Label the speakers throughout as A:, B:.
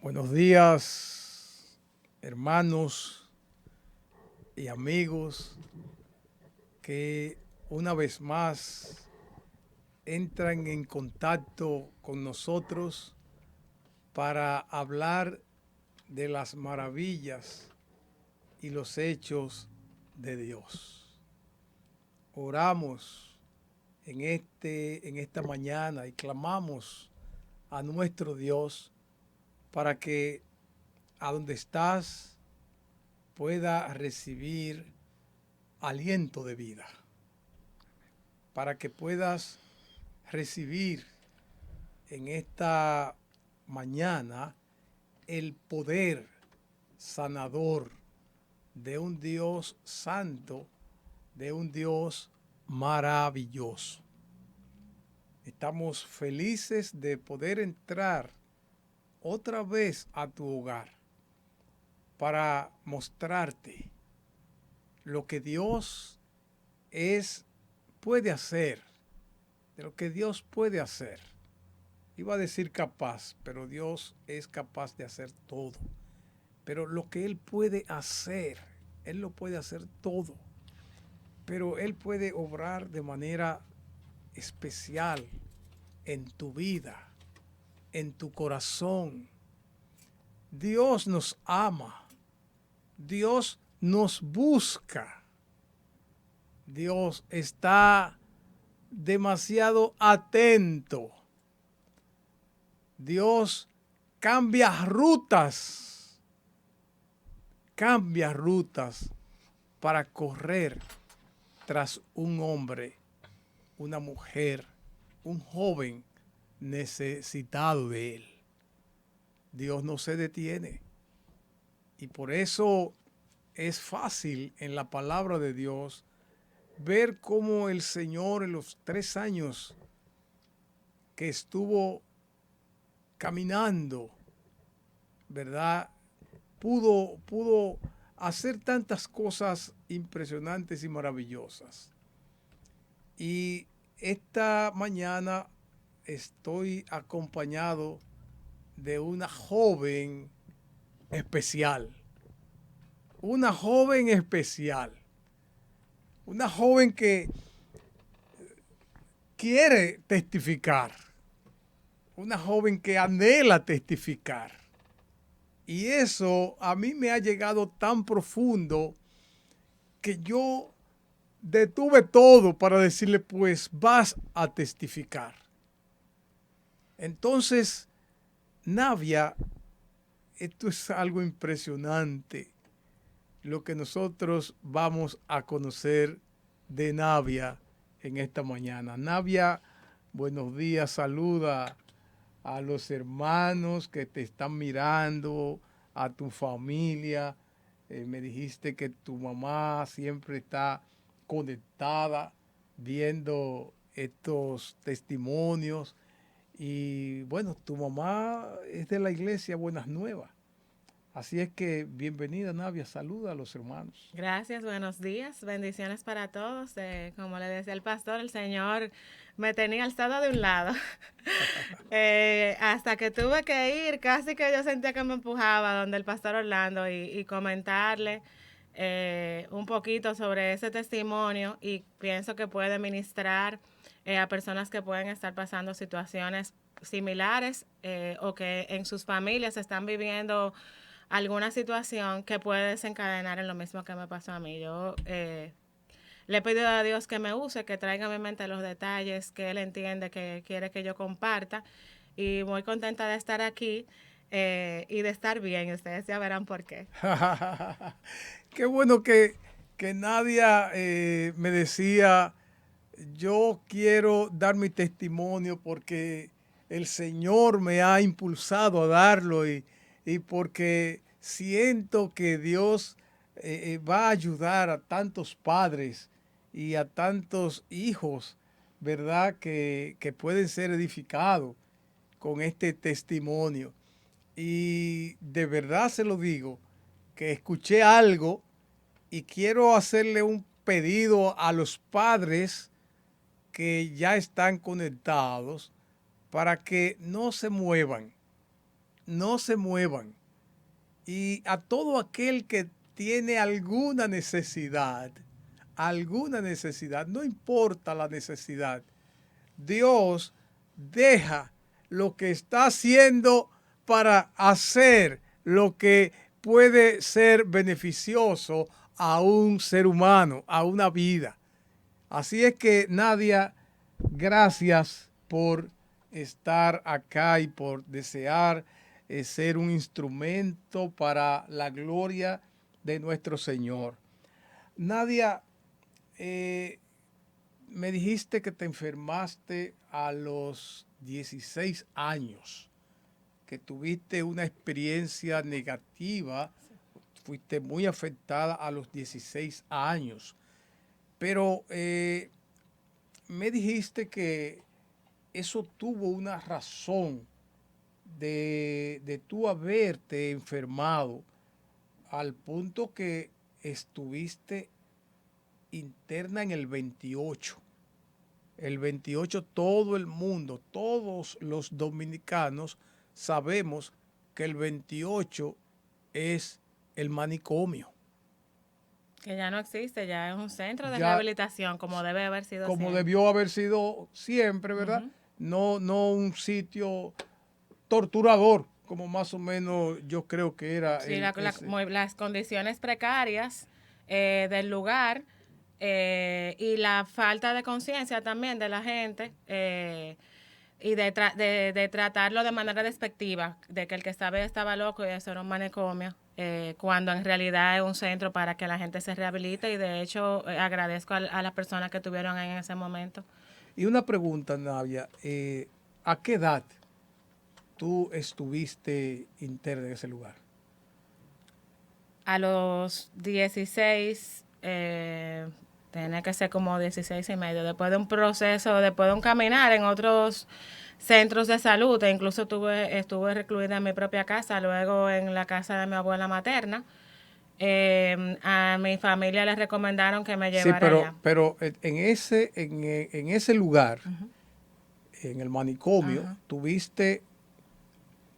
A: Buenos días, hermanos y amigos que una vez más entran en contacto con nosotros para hablar de las maravillas y los hechos de Dios. Oramos en esta mañana y clamamos a nuestro Dios para que a donde estás pueda recibir aliento de vida, para que puedas recibir en esta mañana el poder sanador de un Dios santo, de un Dios maravilloso. Estamos felices de poder entrar otra vez a tu hogar para mostrarte lo que Dios puede hacer, de lo que Dios puede hacer. Iba a decir capaz, pero Dios es capaz de hacer todo. Pero lo que Él puede hacer, Él lo puede hacer todo. Pero Él puede obrar de manera especial en tu vida, en tu corazón. Dios nos ama. Dios nos busca. Dios está demasiado atento. Dios cambia rutas para correr tras un hombre, una mujer, un joven necesitado de Él. Dios no se detiene. Y por eso es fácil en la palabra de Dios ver cómo el Señor en los 3 años que estuvo caminando, ¿verdad? Pudo hacer tantas cosas impresionantes y maravillosas. Y esta mañana estoy acompañado de una joven especial. Una joven especial. Una joven que quiere testificar. Una joven que anhela testificar. Y eso a mí me ha llegado tan profundo que yo detuve todo para decirle, pues vas a testificar. Entonces, Navia, esto es algo impresionante, lo que nosotros vamos a conocer de Navia en esta mañana. Navia, buenos días, saluda a los hermanos que te están mirando, a tu familia. Me dijiste que tu mamá siempre está conectada viendo estos testimonios. Y bueno, tu mamá es de la iglesia Buenas Nuevas. Así es que bienvenida, Navia. Saluda a los hermanos.
B: Gracias, buenos días, bendiciones para todos. Como le decía el pastor, el Señor me tenía alzado de un lado. Hasta que tuve que ir, casi que yo sentía que me empujaba donde el pastor Orlando y comentarle un poquito sobre ese testimonio y pienso que puede ministrar a personas que pueden estar pasando situaciones similares o que en sus familias están viviendo alguna situación que puede desencadenar en lo mismo que me pasó a mí. Yo le he pedido a Dios que me use, que traiga a mi mente los detalles que Él entiende que quiere que yo comparta. Y muy contenta de estar aquí y de estar bien. Ustedes ya verán por qué.
A: Qué bueno que Nadia me decía, yo quiero dar mi testimonio porque el Señor me ha impulsado a darlo y porque siento que Dios va a ayudar a tantos padres y a tantos hijos, ¿verdad? Que pueden ser edificados con este testimonio. Y de verdad se lo digo, que escuché algo y quiero hacerle un pedido a los padres que ya están conectados para que no se muevan, no se muevan. Y a todo aquel que tiene alguna necesidad, no importa la necesidad, Dios deja lo que está haciendo para hacer lo que puede ser beneficioso a un ser humano, a una vida. Así es que, Nadia, gracias por estar acá y por desear ser un instrumento para la gloria de nuestro Señor. Nadia, me dijiste que te enfermaste a los 16 años, que tuviste una experiencia negativa, fuiste muy afectada a los 16 años, pero me dijiste que eso tuvo una razón de tú haberte enfermado al punto que estuviste interna en el 28. El 28 todo el mundo, todos los dominicanos sabemos que el 28 es el manicomio.
B: Que ya no existe, ya es un centro de
A: Ya,
B: rehabilitación como debe haber sido
A: como
B: siempre.
A: debió haber sido siempre, ¿verdad? No un sitio torturador, como más o menos yo creo que era.
B: Sí, las condiciones precarias del lugar y la falta de conciencia también de la gente y de tratarlo de manera despectiva, de que el que estaba loco y eso era un manicomio, cuando en realidad es un centro para que la gente se rehabilite y de hecho agradezco a las personas que estuvieron en ese momento.
A: Y una pregunta, Nadia, ¿a qué edad tú estuviste interna en ese lugar?
B: A los 16, tenía que ser como 16 y medio, después de un proceso, después de un caminar en otros centros de salud, e incluso estuve recluida en mi propia casa, luego en la casa de mi abuela materna. A mi familia les recomendaron que me llevara allá.
A: Pero en ese lugar, en el manicomio, tuviste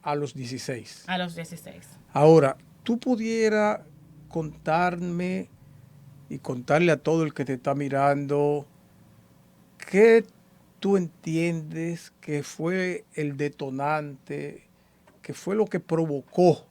A: a los 16.
B: A los 16.
A: Ahora, tú pudieras contarme y contarle a todo el que te está mirando qué tú entiendes que fue el detonante, que fue lo que provocó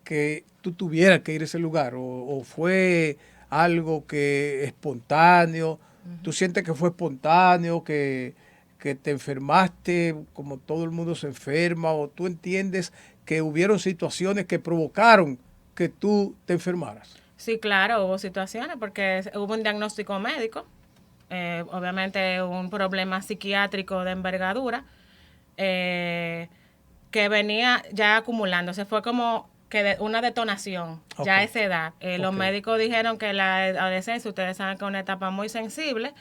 A: que tú tuvieras que ir a ese lugar, o fue algo que espontáneo. ¿Tú sientes que fue espontáneo, que te enfermaste como todo el mundo se enferma, o tú entiendes que hubieron situaciones que provocaron que tú te enfermaras?
B: Sí, claro, hubo situaciones porque hubo un diagnóstico médico, obviamente un problema psiquiátrico de envergadura que venía ya acumulándose. Fue como que una detonación ya a esa edad. Los médicos dijeron que la adolescencia, ustedes saben que es una etapa muy sensible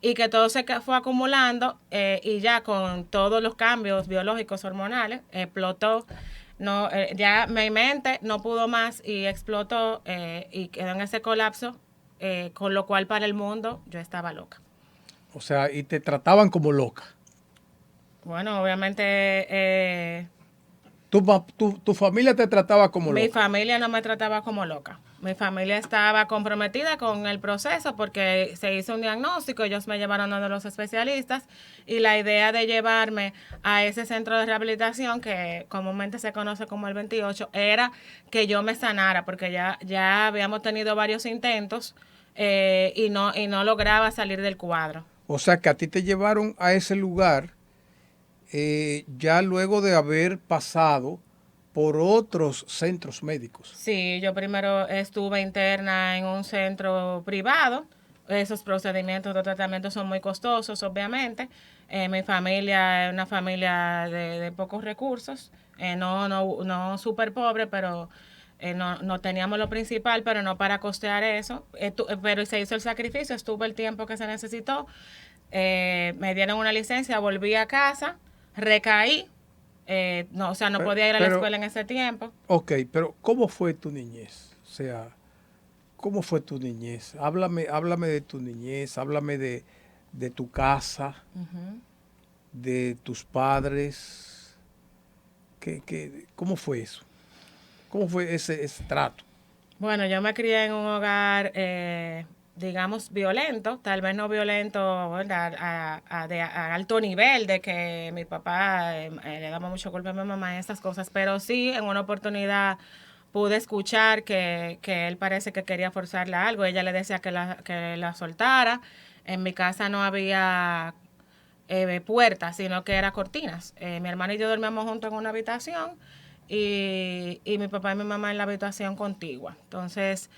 B: y que todo se fue acumulando y ya con todos los cambios biológicos hormonales explotó. No, ya mi mente no pudo más y explotó y quedó en ese colapso, con lo cual para el mundo yo estaba loca.
A: O sea, y te trataban como loca.
B: Bueno, obviamente...
A: Tu familia te trataba como loca.
B: Mi familia no me trataba como loca. Mi familia estaba comprometida con el proceso porque se hizo un diagnóstico, ellos me llevaron a uno de los especialistas y la idea de llevarme a ese centro de rehabilitación que comúnmente se conoce como el 28 era que yo me sanara porque ya habíamos tenido varios intentos y no lograba salir del cuadro.
A: O sea que a ti te llevaron a ese lugar ya luego de haber pasado por otros centros médicos.
B: Sí, yo primero estuve interna en un centro privado. Esos procedimientos de tratamiento son muy costosos, obviamente. Mi familia es una familia de pocos recursos, no súper pobre, pero no teníamos lo principal, pero no para costear eso. Pero se hizo el sacrificio, estuve el tiempo que se necesitó. Me dieron una licencia, volví a casa, recaí. No podía ir a la escuela en ese tiempo.
A: Ok, pero ¿cómo fue tu niñez? O sea, ¿cómo fue tu niñez? Háblame de tu niñez, háblame de tu casa, de tus padres. ¿Cómo fue eso? ¿Cómo fue ese trato?
B: Bueno, yo me crié en un hogar, digamos, violento, tal vez no violento, ¿verdad? A alto nivel, de que mi papá le daba mucho golpe a mi mamá y esas cosas, pero sí, en una oportunidad pude escuchar que él parece que quería forzarle algo. Ella le decía que la soltara. En mi casa no había puertas, sino que era cortinas. Mi hermano y yo dormíamos juntos en una habitación y mi papá y mi mamá en la habitación contigua. Entonces,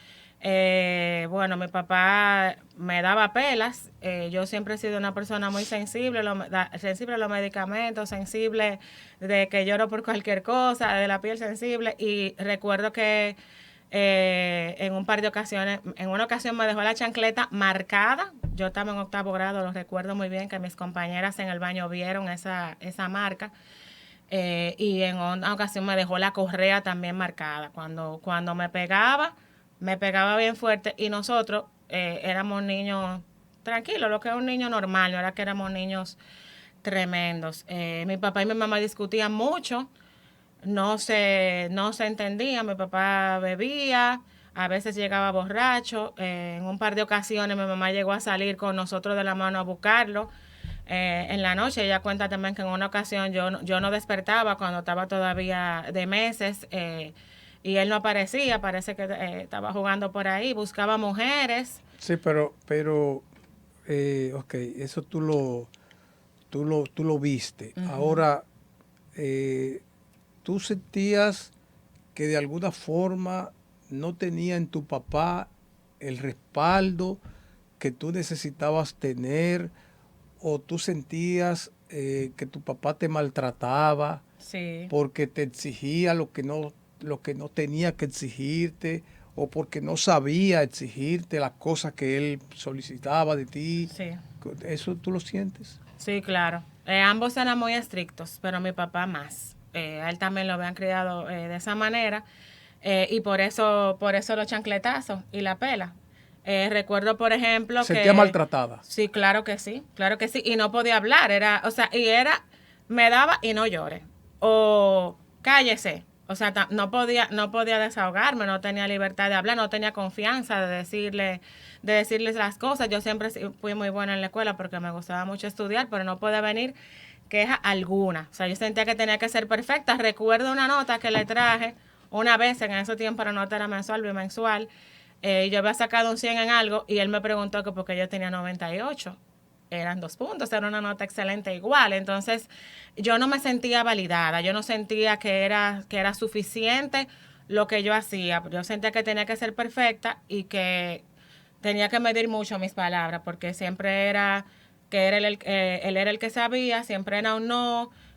B: bueno, mi papá me daba pelas. Yo siempre he sido una persona muy sensible, sensible a los medicamentos, sensible de que lloro por cualquier cosa, de la piel sensible. Y recuerdo que en un par de ocasiones, en una ocasión me dejó la chancleta marcada. Yo estaba en octavo grado, lo recuerdo muy bien, que mis compañeras en el baño vieron esa marca. Y en una ocasión me dejó la correa también marcada. Cuando me pegaba bien fuerte y nosotros éramos niños tranquilos, lo que es un niño normal, no era que éramos niños tremendos. Mi papá y mi mamá discutían mucho, no se entendía. Mi papá bebía, a veces llegaba borracho. En un par de ocasiones mi mamá llegó a salir con nosotros de la mano a buscarlo. En la noche ella cuenta también que en una ocasión yo no despertaba cuando estaba todavía de meses, y él no aparecía, parece que estaba jugando por ahí, buscaba mujeres.
A: Sí, pero ok, eso tú lo viste.
B: Uh-huh.
A: Ahora, tú sentías que de alguna forma no tenía en tu papá el respaldo que tú necesitabas tener, o tú sentías que tu papá te maltrataba
B: Sí.
A: porque te exigía lo que no tenía que exigirte, o porque no sabía exigirte las cosas que él solicitaba de ti.
B: Sí.
A: ¿Eso tú lo sientes?
B: Sí, claro. Ambos eran muy estrictos, pero mi papá más. A él también lo habían criado de esa manera, y por eso los chancletazos y la pela. Recuerdo, por ejemplo,
A: ¿Sentía maltratada?
B: Sí, claro que sí, y no podía hablar, me daba y no llore, o cállese, o sea, no podía desahogarme, no tenía libertad de hablar, no tenía confianza de decirles las cosas. Yo siempre fui muy buena en la escuela porque me gustaba mucho estudiar, pero no podía venir queja alguna. O sea, yo sentía que tenía que ser perfecta. Recuerdo una nota que le traje una vez, en ese tiempo la nota era mensual, bimensual. Yo había sacado un 100 en algo y él me preguntó que porque yo tenía 98. Eran 2 puntos, era una nota excelente igual. Entonces, yo no me sentía validada, yo no sentía que era suficiente lo que yo hacía. Yo sentía que tenía que ser perfecta y que tenía que medir mucho mis palabras, porque siempre era que él era el que sabía, siempre era un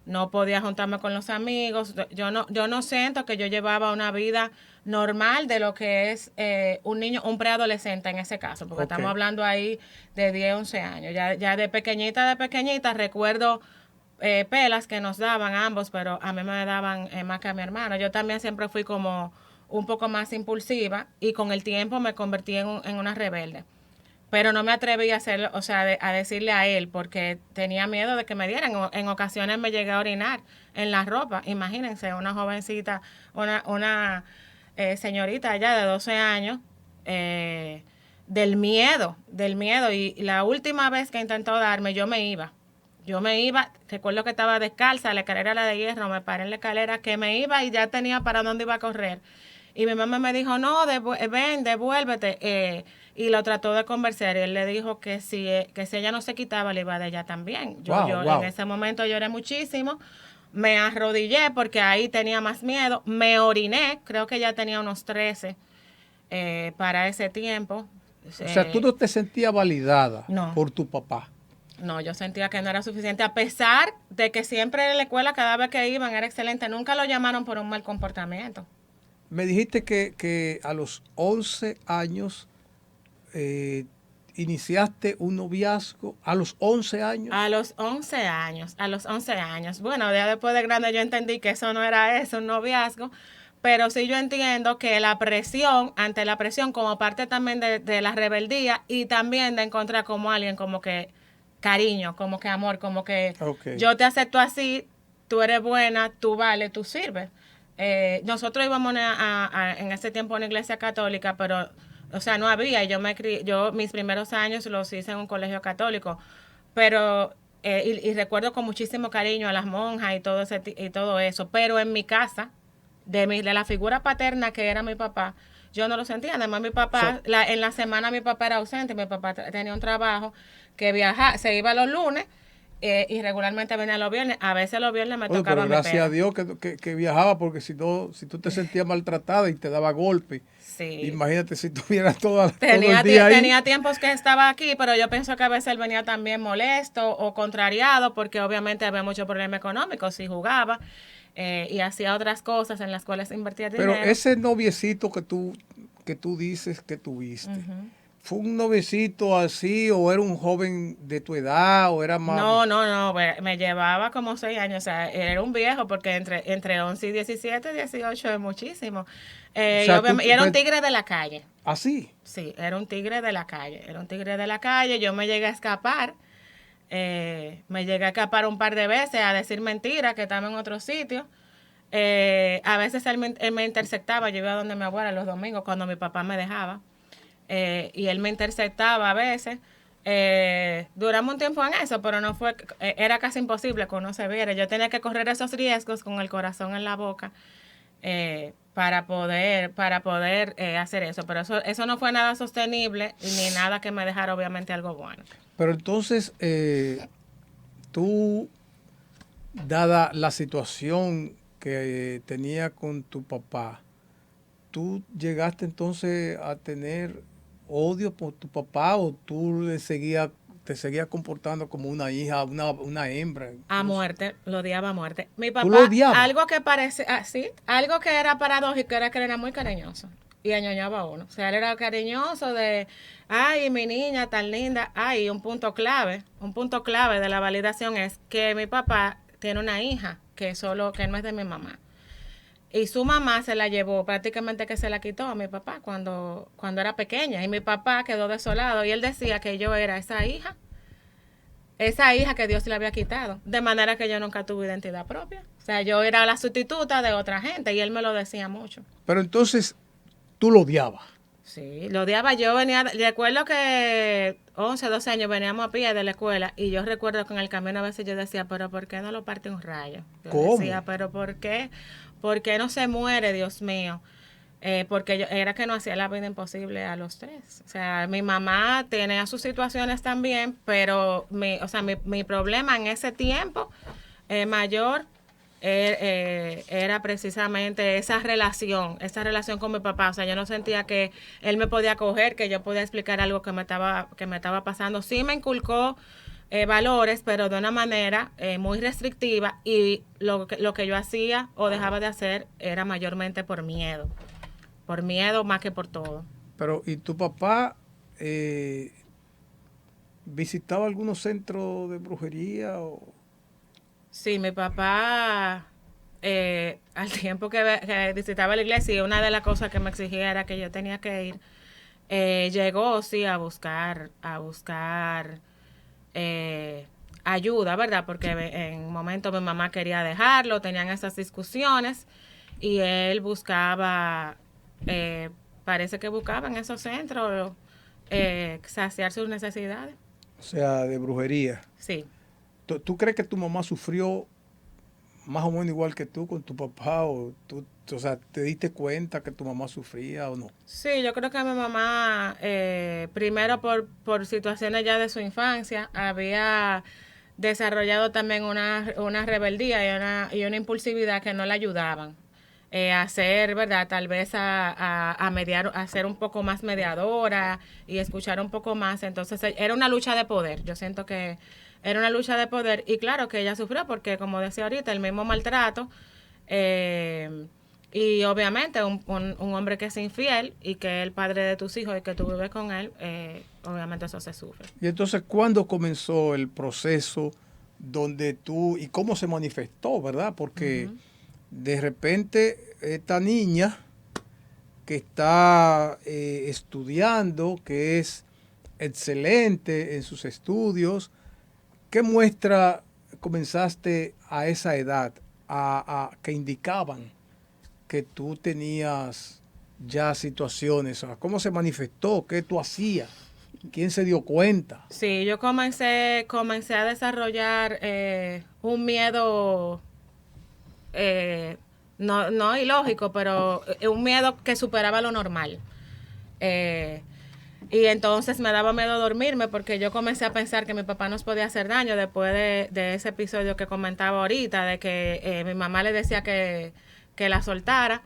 B: no podía juntarme con los amigos. Yo no siento que yo llevaba una vida normal de lo que es un niño, un preadolescente en ese caso, porque estamos hablando ahí de 10, 11 años. Ya de pequeñita recuerdo pelas que nos daban ambos, pero a mí me daban más que a mi hermano. Yo también siempre fui como un poco más impulsiva y con el tiempo me convertí en una rebelde. Pero no me atreví a hacerlo, o sea, a decirle a él, porque tenía miedo de que me dieran. En ocasiones me llegué a orinar en la ropa. Imagínense, una jovencita, una señorita allá de 12 años, del miedo. Y la última vez que intentó darme, yo me iba, recuerdo que estaba descalza, la escalera era de hierro, me paré en la escalera, que me iba y ya tenía para dónde iba a correr. Y mi mamá me dijo, no, ven, devuélvete. Y lo trató de convencer y él le dijo que si ella no se quitaba, le iba de ella también. Yo en ese momento lloré muchísimo, me arrodillé porque ahí tenía más miedo, me oriné, creo que ya tenía unos 13 para ese tiempo.
A: O sea, tú no te sentías validada por tu papá.
B: No, yo sentía que no era suficiente, a pesar de que siempre en la escuela, cada vez que iban, era excelente. Nunca lo llamaron por un mal comportamiento.
A: Me dijiste que a los 11 años iniciaste un noviazgo. ¿A los 11 años?
B: A los 11 años. Bueno, ya después de grande yo entendí que eso no era eso, un noviazgo. Pero sí yo entiendo que ante la presión, como parte también de la rebeldía y también de encontrar como alguien como que cariño, como que amor, como que yo te acepto así, tú eres buena, tú vales, tú sirves. Nosotros íbamos en ese tiempo a una iglesia católica, pero, o sea, no había. Yo mis primeros años los hice en un colegio católico, pero, y recuerdo con muchísimo cariño a las monjas y todo eso, pero en mi casa, de la figura paterna que era mi papá, yo no lo sentía. Además, mi papá, en la semana mi papá era ausente, mi papá tenía un trabajo que viajaba, se iba los lunes y regularmente venía los viernes. A veces los viernes me tocaba
A: pero
B: mi
A: gracias a
B: pega.
A: Dios que viajaba, porque si no, si tú te sentías maltratada y te daba golpe,
B: Sí.
A: imagínate si tuvieras todo el día ahí.
B: Tenía tiempos que estaba aquí, pero yo pienso que a veces él venía también molesto o contrariado porque obviamente había mucho problema económico si jugaba y hacía otras cosas en las cuales invertía
A: Pero
B: dinero.
A: ese noviecito que tú dices que tuviste, ¿fue un noviecito así o era un joven de tu edad o era más?
B: No, me llevaba como 6 años, o sea, era un viejo porque entre 11 y 17, 18 es muchísimo.
A: O sea,
B: y era un tigre de la calle.
A: ¿Así?
B: Sí, era un tigre de la calle, era un tigre de la calle, yo me llegué a escapar, un par de veces a decir mentiras que estaba en otro sitio. A veces él me interceptaba, yo iba a donde mi abuela los domingos cuando mi papá me dejaba, y él me interceptaba a veces. Duramos un tiempo en eso, pero no fue, era casi imposible que uno se viera. Yo tenía que correr esos riesgos con el corazón en la boca para poder hacer eso. Pero eso no fue nada sostenible ni nada que me dejara obviamente algo bueno.
A: Pero entonces, tú, dada la situación que tenía con tu papá, ¿tú llegaste entonces a tener odio por tu papá o tú te seguías comportando como una hija, una hembra?
B: A muerte, lo odiaba a muerte. Mi
A: ¿Tú lo
B: papá,
A: odiabas?
B: algo que parece así, algo que era paradójico era que él era muy cariñoso y añoñaba a uno. O sea, él era cariñoso de, ay, mi niña tan linda. Ay, un punto clave de la validación es que mi papá tiene una hija que no es de mi mamá. Y su mamá se la llevó, prácticamente que se la quitó a mi papá cuando era pequeña. Y mi papá quedó desolado y él decía que yo era esa hija que Dios le había quitado. De manera que yo nunca tuve identidad propia. O sea, yo era la sustituta de otra gente y él me lo decía mucho.
A: Pero entonces, tú lo odiabas.
B: Sí, lo odiaba. Recuerdo que 11, 12 años veníamos a pie de la escuela y yo recuerdo que en el camino a veces yo decía, pero ¿por qué no lo parte un rayo? Yo
A: ¿Cómo?
B: decía, pero ¿por qué? ¿Por qué no se muere, Dios mío? Porque era que no hacía la vida imposible a los tres. O sea, mi mamá tenía sus situaciones también, pero mi problema en ese tiempo mayor era precisamente esa relación con mi papá. O sea, yo no sentía que él me podía coger, que yo podía explicar algo que me estaba pasando. Sí me inculcó valores, pero de una manera muy restrictiva y lo que yo hacía o dejaba de hacer era mayormente por miedo más que por todo.
A: Pero, ¿y tu papá visitaba algunos centros de brujería?
B: Sí, mi papá, al tiempo que visitaba la iglesia, y una de las cosas que me exigía era que yo tenía que ir, llegó, sí, a buscar ayuda, ¿verdad? Porque en un momento mi mamá quería dejarlo, tenían esas discusiones, y él buscaba, parece que buscaba en esos centros saciar sus necesidades.
A: O sea, de brujería.
B: Sí.
A: ¿Tú crees que tu mamá sufrió más o menos igual que tú con tu papá? O sea, ¿te diste cuenta que tu mamá sufría o no?
B: Sí, yo creo que mi mamá, primero por situaciones ya de su infancia, había desarrollado también una rebeldía y una impulsividad que no le ayudaban a hacer, ¿verdad? Tal vez a mediar, a ser un poco más mediadora y escuchar un poco más. Entonces, era una lucha de poder. Yo siento que era una lucha de poder y claro que ella sufrió porque, como decía ahorita, el mismo maltrato y obviamente un hombre que es infiel y que es el padre de tus hijos y que tú vives con él, obviamente eso se sufre.
A: Y entonces, ¿cuándo comenzó el proceso donde tú, y cómo se manifestó, verdad? Porque de repente esta niña que está estudiando, que es excelente en sus estudios, ¿qué muestra comenzaste a esa edad que indicaban que tú tenías ya situaciones? O sea, ¿cómo se manifestó? ¿Qué tú hacías? ¿Quién se dio cuenta?
B: Sí, yo comencé a desarrollar un miedo no ilógico, pero un miedo que superaba lo normal. Eh, y entonces me daba miedo dormirme porque yo comencé a pensar que mi papá nos podía hacer daño después de ese episodio que comentaba ahorita, de que mi mamá le decía que la soltara.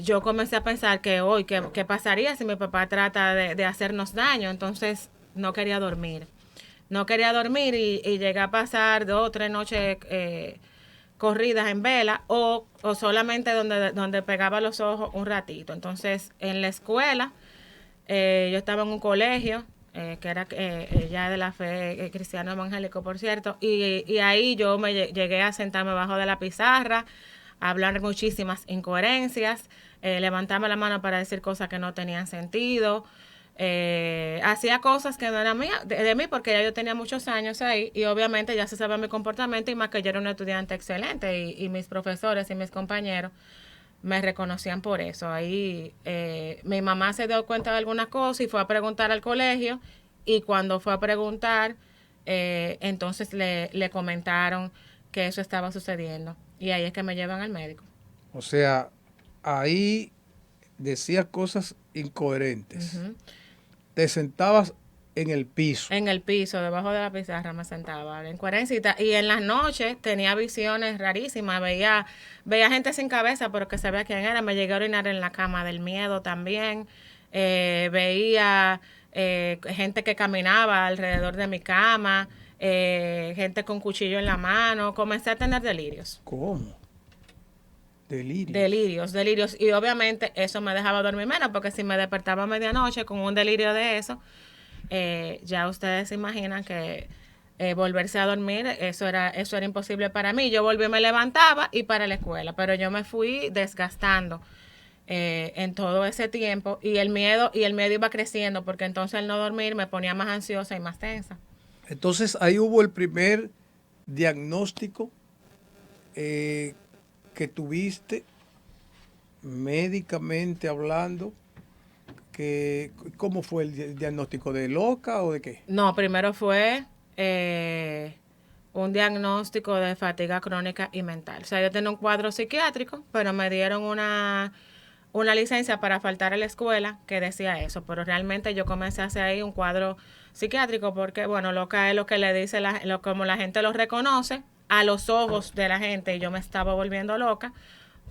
B: Yo comencé a pensar que hoy, ¿qué pasaría si mi papá trata de hacernos daño? Entonces no quería dormir. No quería dormir y llegué a pasar 2 o 3 noches corridas en vela o solamente donde pegaba los ojos un ratito. Entonces, en la escuela, yo estaba en un colegio, que era ya de la fe cristiano evangélico, por cierto, y ahí yo llegué a sentarme bajo de la pizarra, a hablar muchísimas incoherencias, levantarme la mano para decir cosas que no tenían sentido. Hacía cosas que no eran mías, de mí, porque ya yo tenía muchos años ahí y obviamente ya se sabía mi comportamiento y más que yo era un estudiante excelente y mis profesores y mis compañeros me reconocían por eso. Ahí mi mamá se dio cuenta de algunas cosas y fue a preguntar al colegio y cuando fue a preguntar, entonces le comentaron que eso estaba sucediendo y ahí es que me llevan al médico.
A: O sea, ahí decías cosas incoherentes.
B: Ujú.
A: Te sentabas en el piso.
B: En el piso, debajo de la pizarra me sentaba en coherencia y en las noches tenía visiones rarísimas, veía gente sin cabeza pero que sabía quién era, me llegué a orinar en la cama del miedo también, veía gente que caminaba alrededor de mi cama, gente con cuchillo en la mano, comencé a tener delirios.
A: ¿Cómo? Delirios.
B: Delirios. Y obviamente eso me dejaba dormir menos, porque si me despertaba a medianoche con un delirio de eso, ya ustedes se imaginan que volverse a dormir, eso era imposible para mí. Yo volví, me levantaba y para la escuela, pero yo me fui desgastando en todo ese tiempo y el miedo iba creciendo, porque entonces el no dormir me ponía más ansiosa y más tensa.
A: Entonces ahí hubo el primer diagnóstico que tuviste médicamente hablando. ¿Cómo fue el diagnóstico? ¿De loca o de qué?
B: No, primero fue un diagnóstico de fatiga crónica y mental. O sea, yo tenía un cuadro psiquiátrico, pero me dieron una licencia para faltar a la escuela que decía eso, pero realmente yo comencé a hacer ahí un cuadro psiquiátrico porque, bueno, loca es lo que le dice, como la gente lo reconoce a los ojos de la gente y yo me estaba volviendo loca,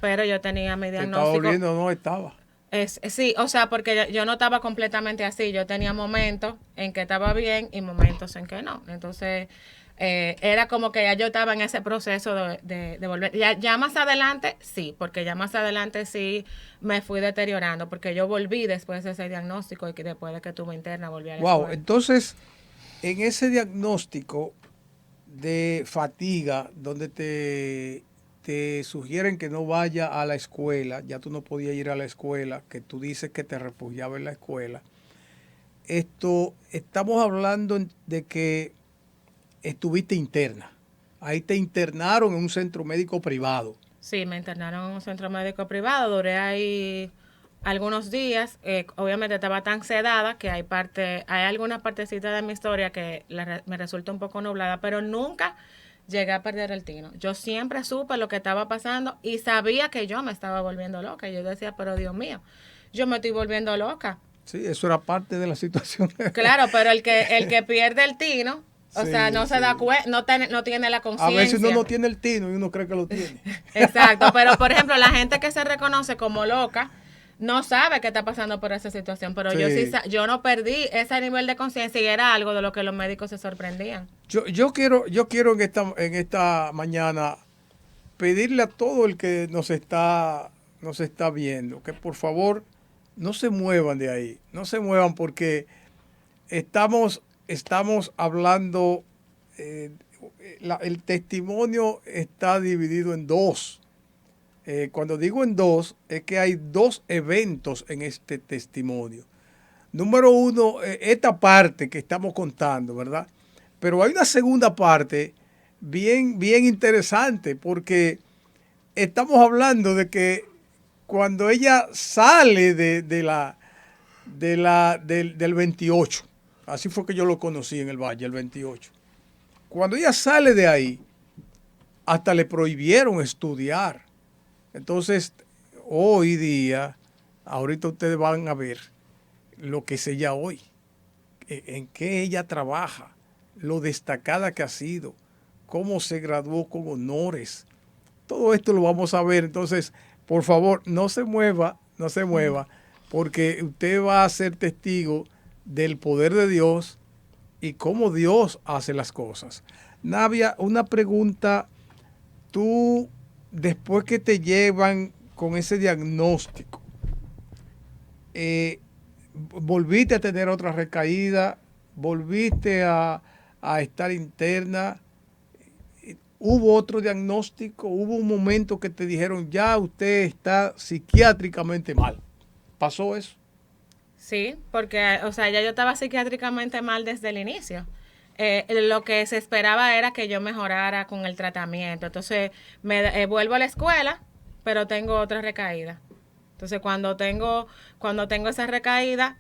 B: pero yo tenía mi diagnóstico.
A: ¿Te estaba volviendo? No estaba.
B: Sí, o sea, porque yo no estaba completamente así, yo tenía momentos en que estaba bien y momentos en que no, entonces era como que ya yo estaba en ese proceso de volver, ya más adelante sí, porque ya más adelante sí me fui deteriorando, porque yo volví después de ese diagnóstico y que después de que tuve interna volví a la escuela.
A: Entonces en ese diagnóstico de fatiga, donde te sugieren que no vaya a la escuela, ya tú no podías ir a la escuela, que tú dices que te refugiaba en la escuela. Estamos hablando de que estuviste interna. Ahí te internaron en un centro médico privado.
B: Sí, me internaron en un centro médico privado, duré ahí algunos días, obviamente estaba tan sedada que hay alguna partecita de mi historia que me resulta un poco nublada, pero nunca llegué a perder el tino. Yo siempre supe lo que estaba pasando y sabía que yo me estaba volviendo loca. Yo decía, pero Dios mío, yo me estoy volviendo loca.
A: Sí, eso era parte de la situación.
B: Claro, pero el que pierde el tino, o sea, no se da cuenta, no tiene la conciencia.
A: A veces uno no tiene el tino y uno cree que lo tiene.
B: Exacto, pero por ejemplo, la gente que se reconoce como loca no sabe qué está pasando por esa situación, pero yo no perdí ese nivel de conciencia y era algo de lo que los médicos se sorprendían.
A: Yo quiero en esta mañana pedirle a todo el que nos está viendo que por favor no se muevan de ahí, no se muevan porque estamos hablando, el testimonio está dividido en dos. Cuando digo en dos, es que hay dos eventos en este testimonio. Número uno, esta parte que estamos contando, ¿verdad? Pero hay una segunda parte bien interesante, porque estamos hablando de que cuando ella sale del 28, así fue que yo lo conocí en el Valle, el 28. Cuando ella sale de ahí, hasta le prohibieron estudiar. Entonces, hoy día, ahorita ustedes van a ver lo que es ella hoy, en qué ella trabaja, lo destacada que ha sido, cómo se graduó con honores. Todo esto lo vamos a ver. Entonces, por favor, no se mueva, no se mueva, porque usted va a ser testigo del poder de Dios y cómo Dios hace las cosas. Navia, una pregunta. Tú, después que te llevan con ese diagnóstico, volviste a tener otra recaída, volviste a estar interna, hubo otro diagnóstico, hubo un momento que te dijeron ya usted está psiquiátricamente mal. ¿Pasó eso?
B: Sí, porque, o sea, ya yo estaba psiquiátricamente mal desde el inicio. Lo que se esperaba era que yo mejorara con el tratamiento. Entonces, vuelvo a la escuela, pero tengo otra recaída. Entonces, cuando tengo esa recaída,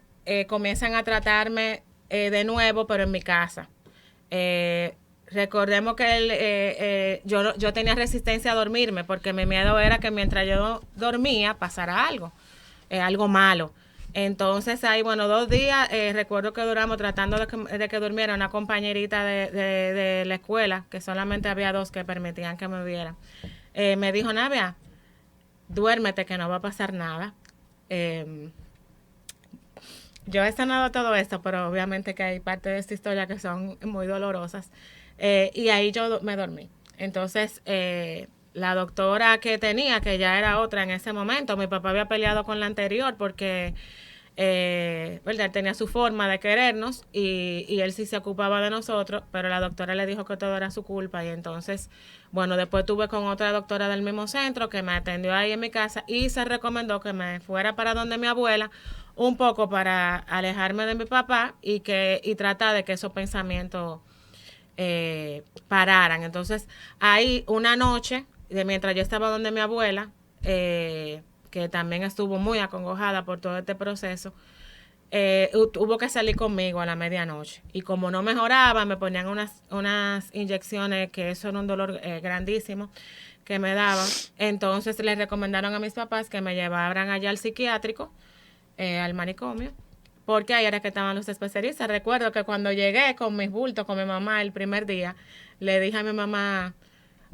B: comienzan a tratarme de nuevo, pero en mi casa. Recordemos que yo tenía resistencia a dormirme, porque mi miedo era que mientras yo dormía pasara algo malo. Entonces ahí, bueno, 2 días, recuerdo que duramos tratando de que durmiera una compañerita de la escuela, que solamente había 2 que permitían que me vieran. Me dijo, Navia, duérmete que no va a pasar nada. Yo he sanado todo esto, pero obviamente que hay partes de esta historia que son muy dolorosas. Y ahí yo me dormí. Entonces, la doctora que tenía, que ya era otra en ese momento, mi papá había peleado con la anterior porque ¿verdad? Él tenía su forma de querernos y él sí se ocupaba de nosotros, pero la doctora le dijo que todo era su culpa y entonces, bueno, después tuve con otra doctora del mismo centro que me atendió ahí en mi casa y se recomendó que me fuera para donde mi abuela un poco para alejarme de mi papá y tratar de que esos pensamientos pararan. Entonces, ahí una noche, mientras yo estaba donde mi abuela, que también estuvo muy acongojada por todo este proceso, hubo que salir conmigo a la medianoche. Y como no mejoraba, me ponían unas inyecciones, que eso era un dolor grandísimo que me daban. Entonces les recomendaron a mis papás que me llevaran allá al psiquiátrico, al manicomio, porque ahí era que estaban los especialistas. Recuerdo que cuando llegué con mis bultos, con mi mamá el primer día, le dije a mi mamá,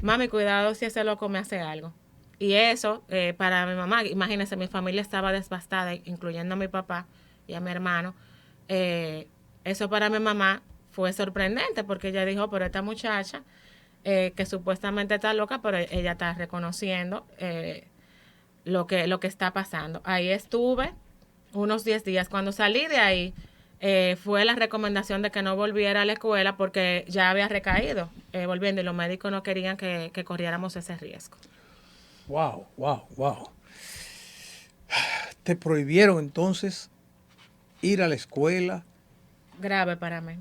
B: mami, cuidado si ese loco me hace algo. Y eso, para mi mamá, imagínense, mi familia estaba devastada, incluyendo a mi papá y a mi hermano. Eso para mi mamá fue sorprendente, porque ella dijo, pero esta muchacha, que supuestamente está loca, pero ella está reconociendo lo que está pasando. Ahí estuve unos 10 días. Cuando salí de ahí, fue la recomendación de que no volviera a la escuela porque ya había recaído volviendo y los médicos no querían que corriéramos ese riesgo.
A: Wow, wow, wow. Te prohibieron entonces ir a la escuela.
B: Grave para mí.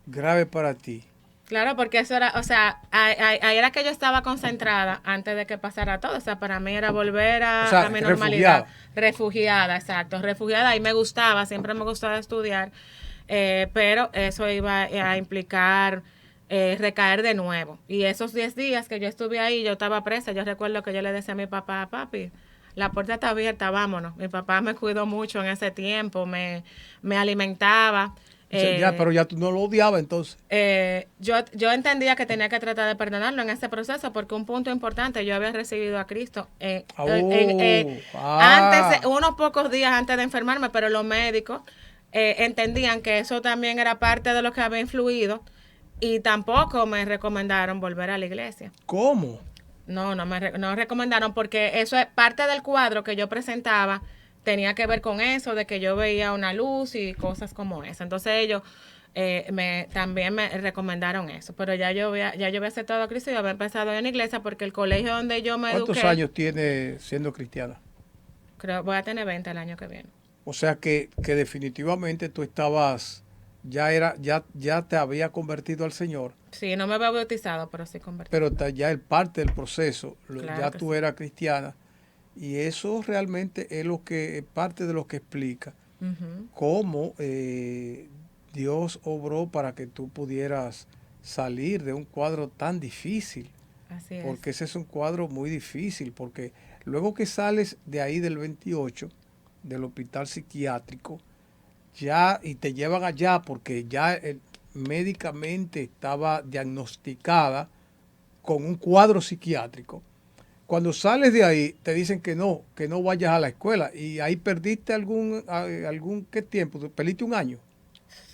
A: Grave para ti.
B: Claro, porque eso era, o sea, ahí era que yo estaba concentrada antes de que pasara todo. O sea, para mí era volver
A: O sea,
B: a mi normalidad.
A: refugiada.
B: Exacto, refugiada. Y me gustaba, siempre me gustaba estudiar, pero eso iba a implicar recaer de nuevo. Y esos 10 días que yo estuve ahí, yo estaba presa. Yo recuerdo que yo le decía a mi papá, papi, la puerta está abierta, vámonos. Mi papá me cuidó mucho en ese tiempo, me alimentaba.
A: Pero ya tú no lo odiabas entonces.
B: Yo entendía que tenía que tratar de perdonarlo en ese proceso porque un punto importante, yo había recibido a Cristo antes, unos pocos días antes de enfermarme, pero los médicos entendían que eso también era parte de lo que había influido y tampoco me recomendaron volver a la iglesia.
A: ¿Cómo?
B: No recomendaron porque eso es parte del cuadro que yo presentaba. Tenía que ver con eso, de que yo veía una luz y cosas como esa. Entonces ellos también me recomendaron eso. Pero ya yo había aceptado a Cristo y había empezado en la iglesia porque el colegio donde yo me eduqué...
A: ¿Cuántos años tiene siendo cristiana?
B: Creo voy a tener 20 el año que viene.
A: O sea que definitivamente tú estabas ya te había convertido al Señor,
B: Sí, no me había bautizado, pero sí convertido.
A: pero ya es parte del proceso,
B: Claro
A: ya
B: que
A: tú
B: sí.
A: eras cristiana, y eso realmente es lo que es parte de lo que explica
B: Ujú,
A: cómo Dios obró para que tú pudieras salir de un cuadro tan difícil,
B: así es.
A: porque ese es un cuadro muy difícil, porque luego que sales de ahí del 28, del hospital psiquiátrico, ya, y te llevan allá porque ya médicamente estaba diagnosticada con un cuadro psiquiátrico. Cuando sales de ahí, te dicen que no vayas a la escuela. Y ahí perdiste algún ¿qué tiempo? Perdiste un año.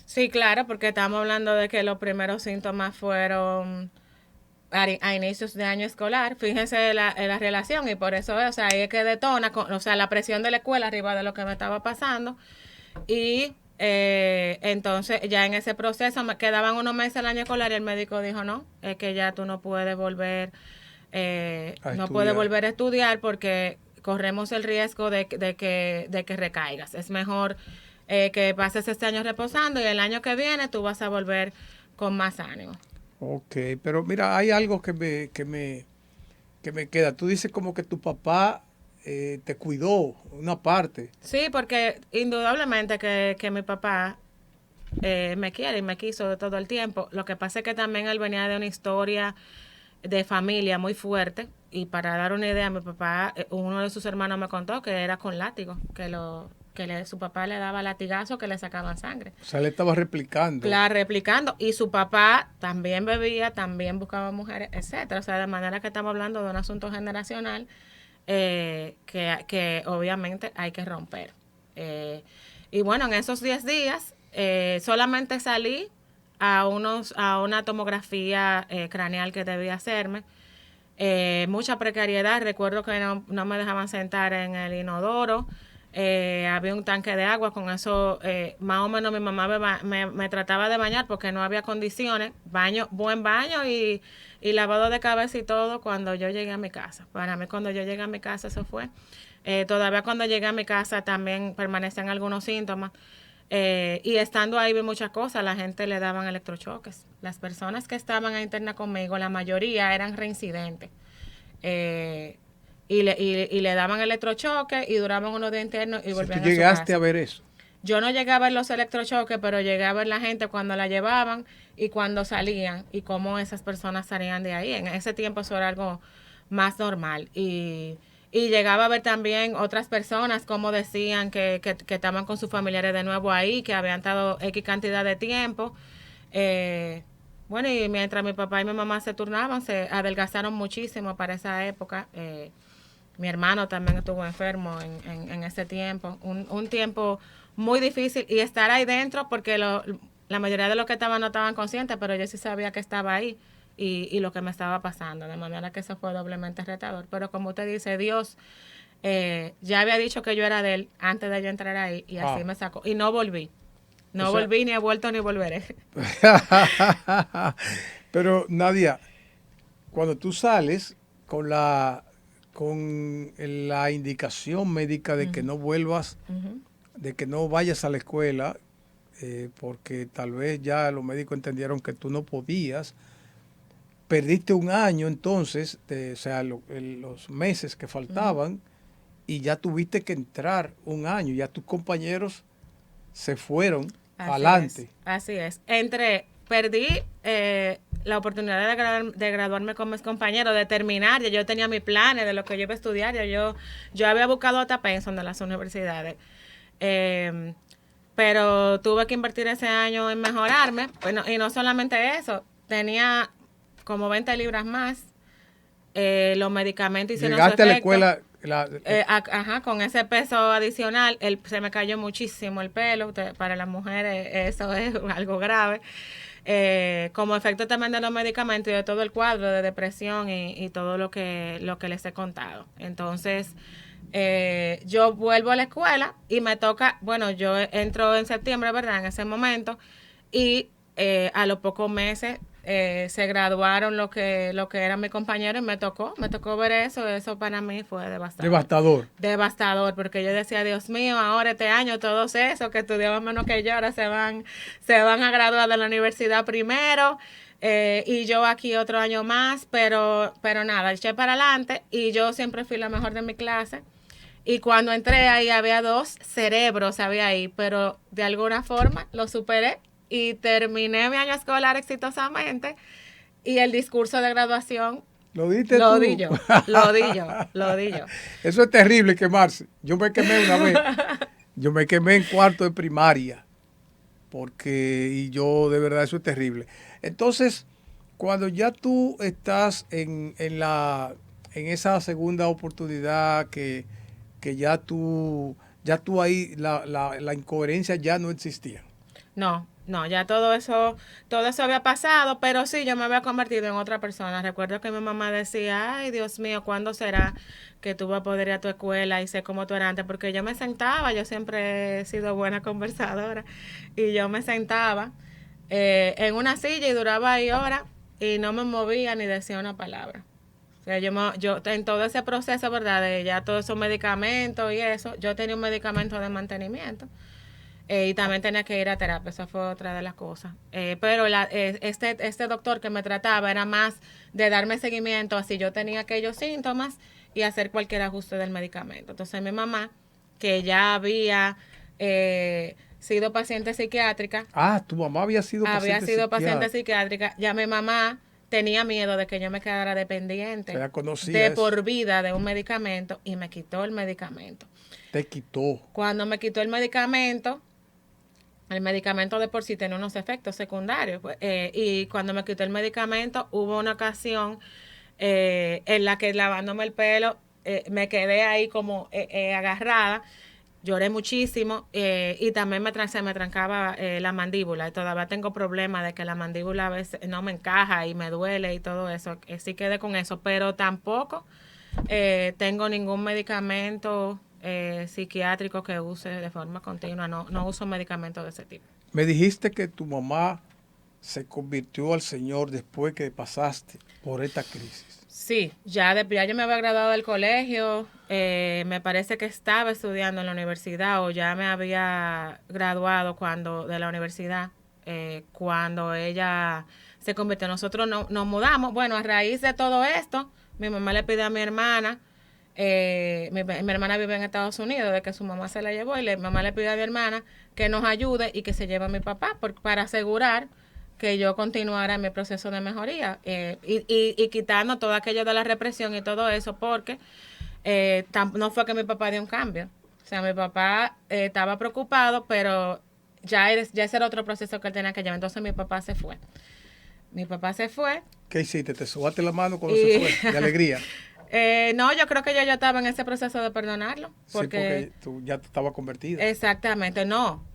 B: Sí, claro, porque estamos hablando de que los primeros síntomas fueron a inicios de año escolar. Fíjense la relación y por eso es, o sea, ahí es que detona, o sea, la presión de la escuela arriba de lo que me estaba pasando. Y entonces ya en ese proceso me quedaban unos meses el año escolar y el médico dijo, no, es que ya tú no puedes volver,
A: A
B: no puedes
A: estudiar.
B: volver a estudiar porque corremos el riesgo de que recaigas. Es mejor que pases este año reposando y el año que viene tú vas a volver con más ánimo.
A: Ok, pero mira, hay algo que me queda. Tú dices como que tu papá te cuidó una parte.
B: Sí, porque indudablemente que mi papá me quiere y me quiso todo el tiempo. Lo que pasa es que también él venía de una historia de familia muy fuerte y para dar una idea, mi papá, uno de sus hermanos me contó que era con látigo, su papá le daba latigazos que le sacaban sangre.
A: O sea, le estaba replicando.
B: Claro, replicando. Y su papá también bebía, también buscaba mujeres, etcétera. O sea, de manera que estamos hablando de un asunto generacional que obviamente hay que romper. Eh, y bueno, en esos 10 días solamente salí a una tomografía craneal que debía hacerme. Mucha precariedad, recuerdo que no me dejaban sentar en el inodoro, había un tanque de agua, con eso más o menos mi mamá me trataba de bañar porque no había condiciones, buen baño y lavado de cabeza y todo cuando yo llegué a mi casa. Para mí cuando yo llegué a mi casa eso fue. Todavía cuando llegué a mi casa también permanecían algunos síntomas. Y estando ahí vi muchas cosas, la gente le daban electrochoques. Las personas que estaban a interna conmigo, la mayoría eran reincidentes. Eh, y le daban electrochoques y duraban unos días internos y
A: Si tú
B: volvían a su
A: llegaste a
B: casa.
A: ver eso.
B: Yo no llegué a ver los electrochoques, pero llegué a ver la gente cuando la llevaban y cuando salían y cómo esas personas salían de ahí. En ese tiempo eso era algo más normal. Y llegaba a ver también otras personas como decían que estaban con sus familiares de nuevo ahí, que habían estado X cantidad de tiempo. Eh, bueno, y mientras mi papá y mi mamá se turnaban, se adelgazaron muchísimo para esa época. Mi hermano también estuvo enfermo en ese tiempo. Un tiempo muy difícil y estar ahí dentro porque la mayoría de los que estaban no estaban conscientes, pero yo sí sabía que estaba ahí y lo que me estaba pasando, de manera que eso fue doblemente retador. Pero como usted dice, Dios ya había dicho que yo era de él antes de yo entrar ahí y así
A: Ah,
B: me sacó. Y no volví.
A: o
B: No
A: sea,
B: volví, ni he vuelto, ni volveré.
A: pero Nadia, cuando tú sales con con la indicación médica de que
B: Ujú,
A: no vuelvas,
B: ujú.
A: de que no vayas a la escuela, porque tal vez ya los médicos entendieron que tú no podías, perdiste un año entonces, o sea, los meses que
B: Ujú.
A: faltaban, y ya tuviste que entrar un año, ya tus compañeros se fueron
B: Así es,
A: adelante.
B: así es. Perdí la oportunidad de graduarme con mis compañeros, de terminar, ya yo tenía mis planes de lo que yo iba a estudiar, yo había buscado hasta pensión de las universidades. Eh, pero tuve que invertir ese año en mejorarme, bueno, y no solamente eso, tenía como 20 libras más, los medicamentos hicieron su
A: Llegaste a la
B: efecto.
A: escuela,
B: Ajá, con ese peso adicional, se me cayó muchísimo el pelo. Para las mujeres eso es algo grave. Como efecto también de los medicamentos y de todo el cuadro de depresión y todo lo que les he contado. Entonces, yo vuelvo a la escuela y me toca, bueno, yo entro en septiembre, ¿verdad? En ese momento. Y a los pocos meses se graduaron lo que eran mis compañeros y me tocó ver eso para mí fue devastador, porque yo decía, Dios mío, ahora este año todos esos que estudiaban menos que yo ahora se van a graduar de la universidad primero, y yo aquí otro año más, pero nada, eché para adelante y yo siempre fui la mejor de mi clase. Y cuando entré ahí había 2 cerebros, había ahí, pero de alguna forma lo superé y terminé mi año escolar exitosamente. Y el discurso de graduación
A: lo diste tú.
B: Lo di yo.
A: Eso es terrible, quemarse. Yo me quemé una vez. Yo me quemé en cuarto de primaria. Y yo, de verdad, eso es terrible. Entonces, cuando ya tú estás en esa segunda oportunidad que ya tú ahí, la incoherencia ya no existía.
B: No, ya todo eso había pasado, pero sí, yo me había convertido en otra persona. Recuerdo que mi mamá decía, ay, Dios mío, ¿cuándo será que tú vas a poder ir a tu escuela y sé cómo tú eras antes? Porque yo me sentaba, yo siempre he sido buena conversadora, y yo me sentaba en una silla y duraba ahí horas y no me movía ni decía una palabra. O sea, yo en todo ese proceso, ¿verdad? De ya todos esos medicamentos y eso, yo tenía un medicamento de mantenimiento. Y también tenía que ir a terapia, esa fue otra de las cosas. Pero este doctor que me trataba era más de darme seguimiento, así yo tenía aquellos síntomas y hacer cualquier ajuste del medicamento. Entonces mi mamá, que ya había sido paciente psiquiátrica.
A: Ah, tu mamá había sido
B: paciente psiquiátrica. Ya mi mamá tenía miedo de que yo me quedara dependiente de por vida de un medicamento y me quitó el medicamento.
A: Te quitó.
B: Cuando me quitó el medicamento de por sí tenía unos efectos secundarios. Y cuando me quitó el medicamento, hubo una ocasión en la que lavándome el pelo, me quedé ahí como agarrada. Lloré muchísimo y también se me trancaba la mandíbula. Y todavía tengo problemas de que la mandíbula a veces no me encaja y me duele y todo eso. Sí quedé con eso, pero tampoco tengo ningún medicamento psiquiátrico que use de forma continua. No uso medicamentos de ese tipo.
A: Me dijiste que tu mamá se convirtió al Señor después que pasaste por esta crisis.
B: Sí, ya yo me había graduado del colegio, me parece que estaba estudiando en la universidad o ya me había graduado de la universidad cuando ella se convirtió. Nosotros nos mudamos. Bueno, a raíz de todo esto, mi mamá le pide a mi hermana, mi hermana vive en Estados Unidos, de que su mamá se la llevó, y mi mamá le pide a mi hermana que nos ayude y que se lleve a mi papá para asegurar que yo continuara en mi proceso de mejoría y quitando todo aquello de la represión y todo eso, porque no fue que mi papá dio un cambio. O sea, mi papá estaba preocupado, pero ya ese era otro proceso que él tenía que llevar. Entonces mi papá se fue.
A: ¿Qué hiciste? ¿Te sobaste la mano cuando se fue? ¿De alegría?
B: No, yo creo que yo ya estaba en ese proceso de perdonarlo.
A: Porque tú ya estabas convertida.
B: Exactamente, no.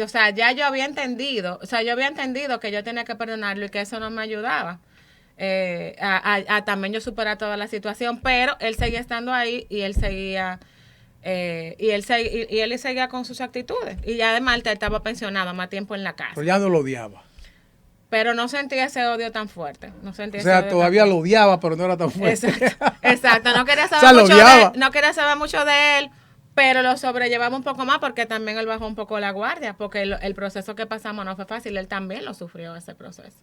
B: O sea, ya yo había entendido, que yo tenía que perdonarlo y que eso no me ayudaba a también yo superar toda la situación, pero él seguía estando ahí y él seguía él seguía con sus actitudes, y ya además él estaba pensionado, más tiempo en la casa.
A: Pero ya no lo odiaba.
B: Pero no sentía ese odio tan fuerte.
A: O sea, todavía lo odiaba, pero no era tan fuerte.
B: Exacto. No quería saber mucho de él, pero lo sobrellevaba un poco más porque también él bajó un poco la guardia, porque el proceso que pasamos no fue fácil. Él también lo sufrió, ese proceso.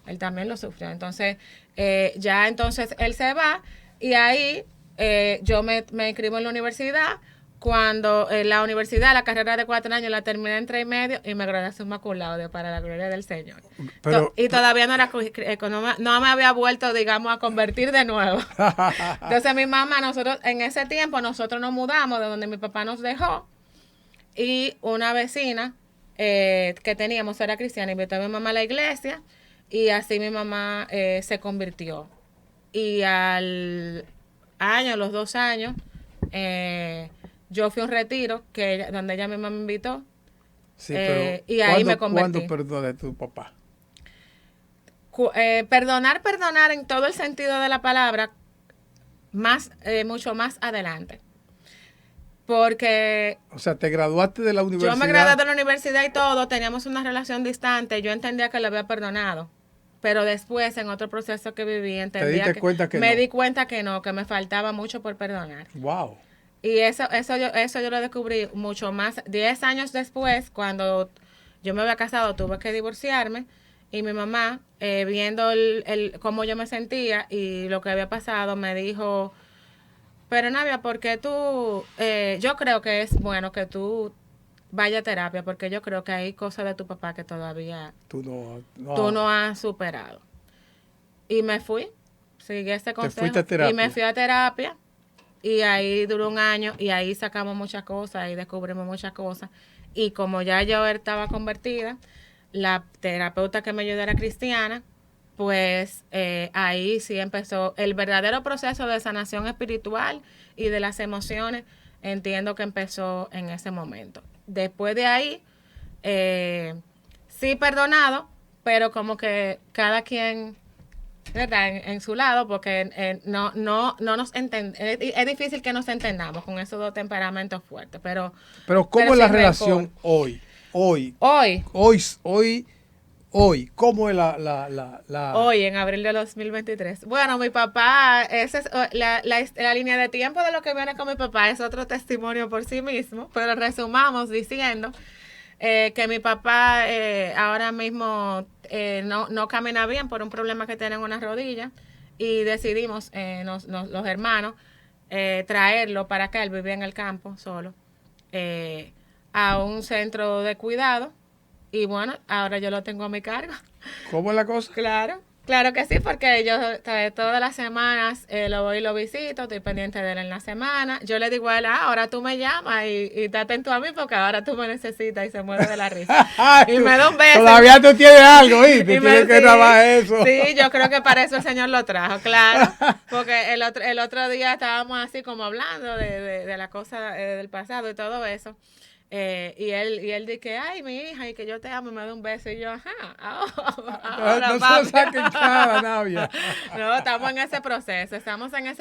B: Entonces, entonces él se va y ahí yo me inscribo en la universidad. Cuando la carrera de 4 años la terminé en 3 y medio y me gradué summa cum laude, para la gloria del Señor. Y todavía no me había vuelto, digamos, a convertir de nuevo. Entonces mi mamá, en ese tiempo nosotros nos mudamos de donde mi papá nos dejó, y una vecina que teníamos era cristiana, invitó a mi mamá a la iglesia y así mi mamá se convirtió. Y los 2 años, yo fui a un retiro donde ella misma me invitó.
A: Sí, pero
B: y ahí me convertí.
A: ¿Cuándo perdonó a tu papá?
B: Perdonar en todo el sentido de la palabra, mucho más adelante. Porque...
A: O sea, te graduaste de la universidad.
B: Yo me gradué de la universidad y todo, teníamos una relación distante, yo entendía que le había perdonado. pero después en otro proceso que viví entendía
A: diste cuenta que
B: me
A: no?
B: di cuenta que no, que me faltaba mucho por perdonar.
A: Wow.
B: Y eso yo lo descubrí mucho más, 10 años después, cuando yo me había casado, tuve que divorciarme y mi mamá, viendo cómo yo me sentía y lo que había pasado, me dijo, pero Navia, porque tú, yo creo que es bueno que tú vayas a terapia, porque yo creo que hay cosas de tu papá que todavía tú
A: No.
B: no has superado. Y me fui, seguí ese
A: Te fuiste
B: consejo
A: a
B: y me
A: terapia.
B: fui a terapia. Y ahí duró un año y ahí sacamos muchas cosas y descubrimos muchas cosas. Y como ya yo estaba convertida, la terapeuta que me ayudó era cristiana, pues ahí sí empezó el verdadero proceso de sanación espiritual y de las emociones. Entiendo que empezó en ese momento. Después de ahí, sí perdonado, pero como que cada quien, ¿verdad? En su lado, porque no nos es difícil que nos entendamos con esos dos temperamentos fuertes,
A: Pero
B: pero
A: ¿cómo es la
B: sin rencor.
A: relación hoy? Hoy,
B: Hoy,
A: hoy, hoy, hoy. ¿Cómo es la...
B: hoy, en abril de 2023. Bueno, mi papá, esa es la línea de tiempo de lo que viene con mi papá, es otro testimonio por sí mismo, pero resumamos diciendo que mi papá ahora mismo no camina bien por un problema que tiene en una rodilla y decidimos, los hermanos, traerlo para acá, él vivía en el campo solo, eh, a un centro de cuidado y bueno, ahora yo lo tengo a mi cargo.
A: ¿Cómo es la cosa?
B: Claro, claro que sí, porque yo todas las semanas lo voy y lo visito, estoy pendiente de él en la semana. Yo le digo a él, ahora tú me llamas y te atento a mí porque ahora tú me necesitas y se muere de la risa. Y me da un beso.
A: Todavía tú tienes algo, ¿y?
B: Y
A: Tienes que trabajar eso.
B: sí, yo creo que para eso el Señor lo trajo, claro. Porque el otro día estábamos así como hablando de la cosa del pasado y todo eso. Y él dice, ay, mi hija, y que yo te amo y me da un beso. Y yo, ajá, ahora,
A: No se lo
B: papi.
A: saquen cara, Navia.
B: No, estamos en ese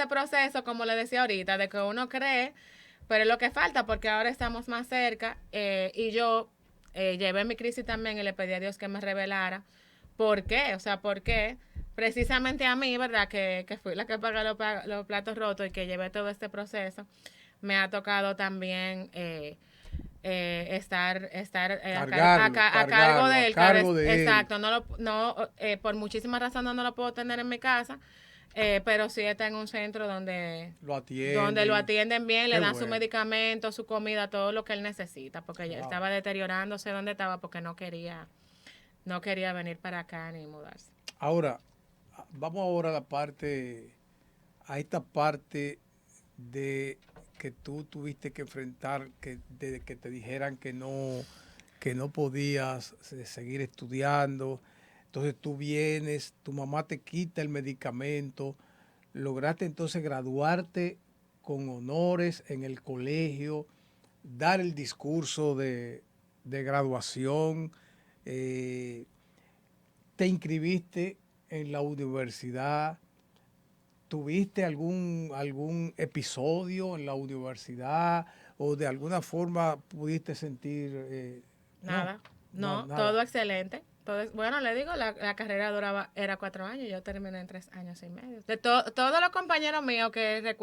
B: proceso, como le decía ahorita, de que uno cree, pero es lo que falta, porque ahora estamos más cerca, y yo llevé mi crisis también y le pedí a Dios que me revelara por qué, o sea, por qué precisamente a mí, ¿verdad? Que fui la que pagó los platos rotos y que llevé todo este proceso, me ha tocado también estar a cargo de él. Exacto, por muchísimas razones no lo puedo tener en mi casa, pero sí está en un centro donde lo atienden bien, le dan su medicamento, su comida, todo lo que él necesita, porque ya estaba deteriorándose donde estaba porque no quería venir para acá ni mudarse.
A: Ahora, vamos ahora a esta parte de que tú tuviste que enfrentar, de que te dijeran que no podías seguir estudiando. Entonces tú vienes, tu mamá te quita el medicamento, lograste entonces graduarte con honores en el colegio, dar el discurso de graduación, eh, te inscribiste en la universidad. ¿Tuviste algún episodio en la universidad o de alguna forma pudiste sentir...
B: Nada, no,
A: nada?
B: todo excelente. Bueno, le digo, la carrera era 4 años, yo terminé en 3 años y medio. Todos los compañeros míos que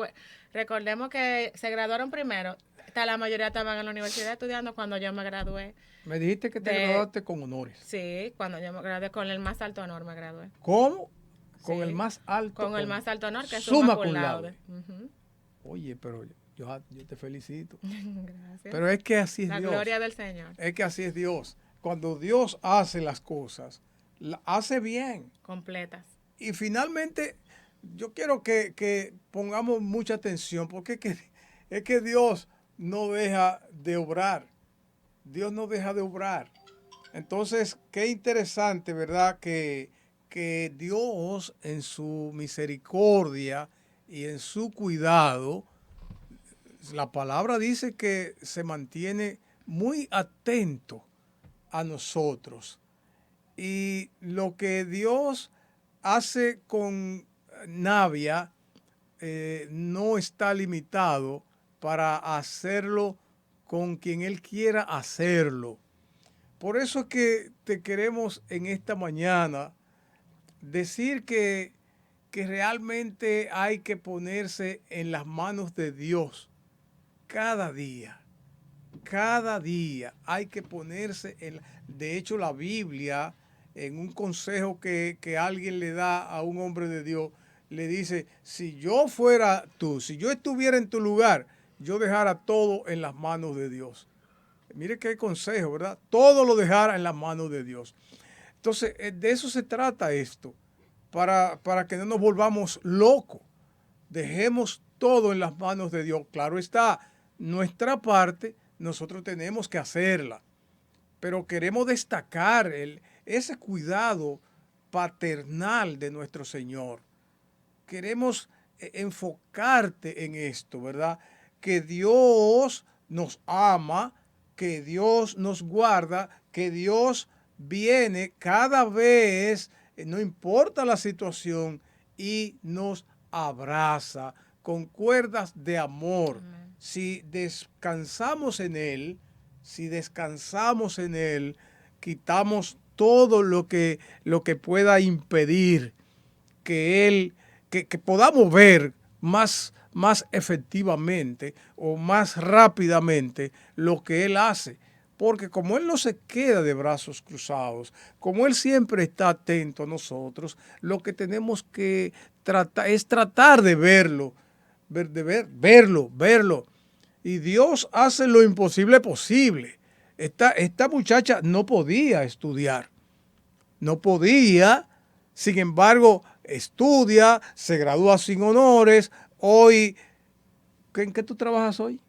B: recordemos que se graduaron primero, la mayoría estaban en la universidad estudiando cuando yo me gradué.
A: Me dijiste que te graduaste con honores.
B: Sí, cuando yo me gradué con el más alto honor me gradué.
A: ¿Cómo? Con
B: Sí,
A: el más alto
B: con el más alto honor, que es
A: summa
B: summa
A: cum
B: cum
A: laude.
B: laude. Ujú.
A: Oye, pero yo te felicito.
B: Gracias.
A: Pero es que así es
B: La
A: Dios.
B: gloria del Señor.
A: Es que así es Dios. Cuando Dios hace las cosas, las hace bien.
B: Completas.
A: Y finalmente, yo quiero que pongamos mucha atención, porque es que Dios no deja de obrar. Dios no deja de obrar. Entonces, qué interesante, ¿verdad? Que Dios en su misericordia y en su cuidado, la palabra dice que se mantiene muy atento a nosotros. Y lo que Dios hace con Navia no está limitado para hacerlo con quien Él quiera hacerlo. Por eso es que te queremos en esta mañana decir que realmente hay que ponerse en las manos de Dios cada día. Cada día hay que ponerse en... De hecho, la Biblia, en un consejo que alguien le da a un hombre de Dios, le dice, si yo fuera tú, si yo estuviera en tu lugar, yo dejara todo en las manos de Dios. Mire qué consejo, ¿verdad? Todo lo dejara en las manos de Dios. Entonces, de eso se trata esto, para que no nos volvamos locos. Dejemos todo en las manos de Dios. Claro está, nuestra parte nosotros tenemos que hacerla, pero queremos destacar ese cuidado paternal de nuestro Señor. Queremos enfocarte en esto, ¿verdad? Que Dios nos ama, que Dios nos guarda, que Dios viene cada vez, no importa la situación, y nos abraza con cuerdas de amor.
B: Amén.
A: Si descansamos en Él, si descansamos en Él, quitamos todo lo que pueda impedir que Él, que podamos ver más efectivamente o más rápidamente lo que Él hace. Porque como Él no se queda de brazos cruzados, como Él siempre está atento a nosotros, lo que tenemos que tratar es tratar de verlo, verlo. Y Dios hace lo imposible posible. Esta muchacha no podía estudiar, no podía, sin embargo, estudia, se gradúa sin honores. Hoy, ¿en qué tú trabajas hoy?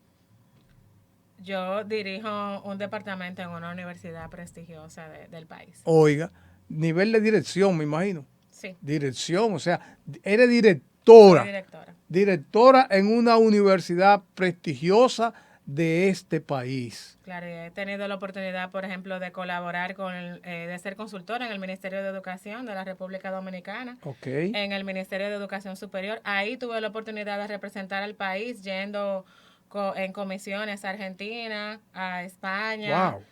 B: Yo dirijo un departamento en una universidad prestigiosa del país.
A: Oiga, nivel de dirección, me imagino.
B: Sí.
A: Dirección, o sea, eres
B: Soy
A: directora.
B: directora.
A: Directora en una universidad prestigiosa de este país.
B: Claro, y he tenido la oportunidad, por ejemplo, de colaborar de ser consultora en el Ministerio de Educación de la República Dominicana,
A: Ok.
B: en el Ministerio de Educación Superior. Ahí tuve la oportunidad de representar al país yendo en comisiones a Argentina, a España.
A: Wow.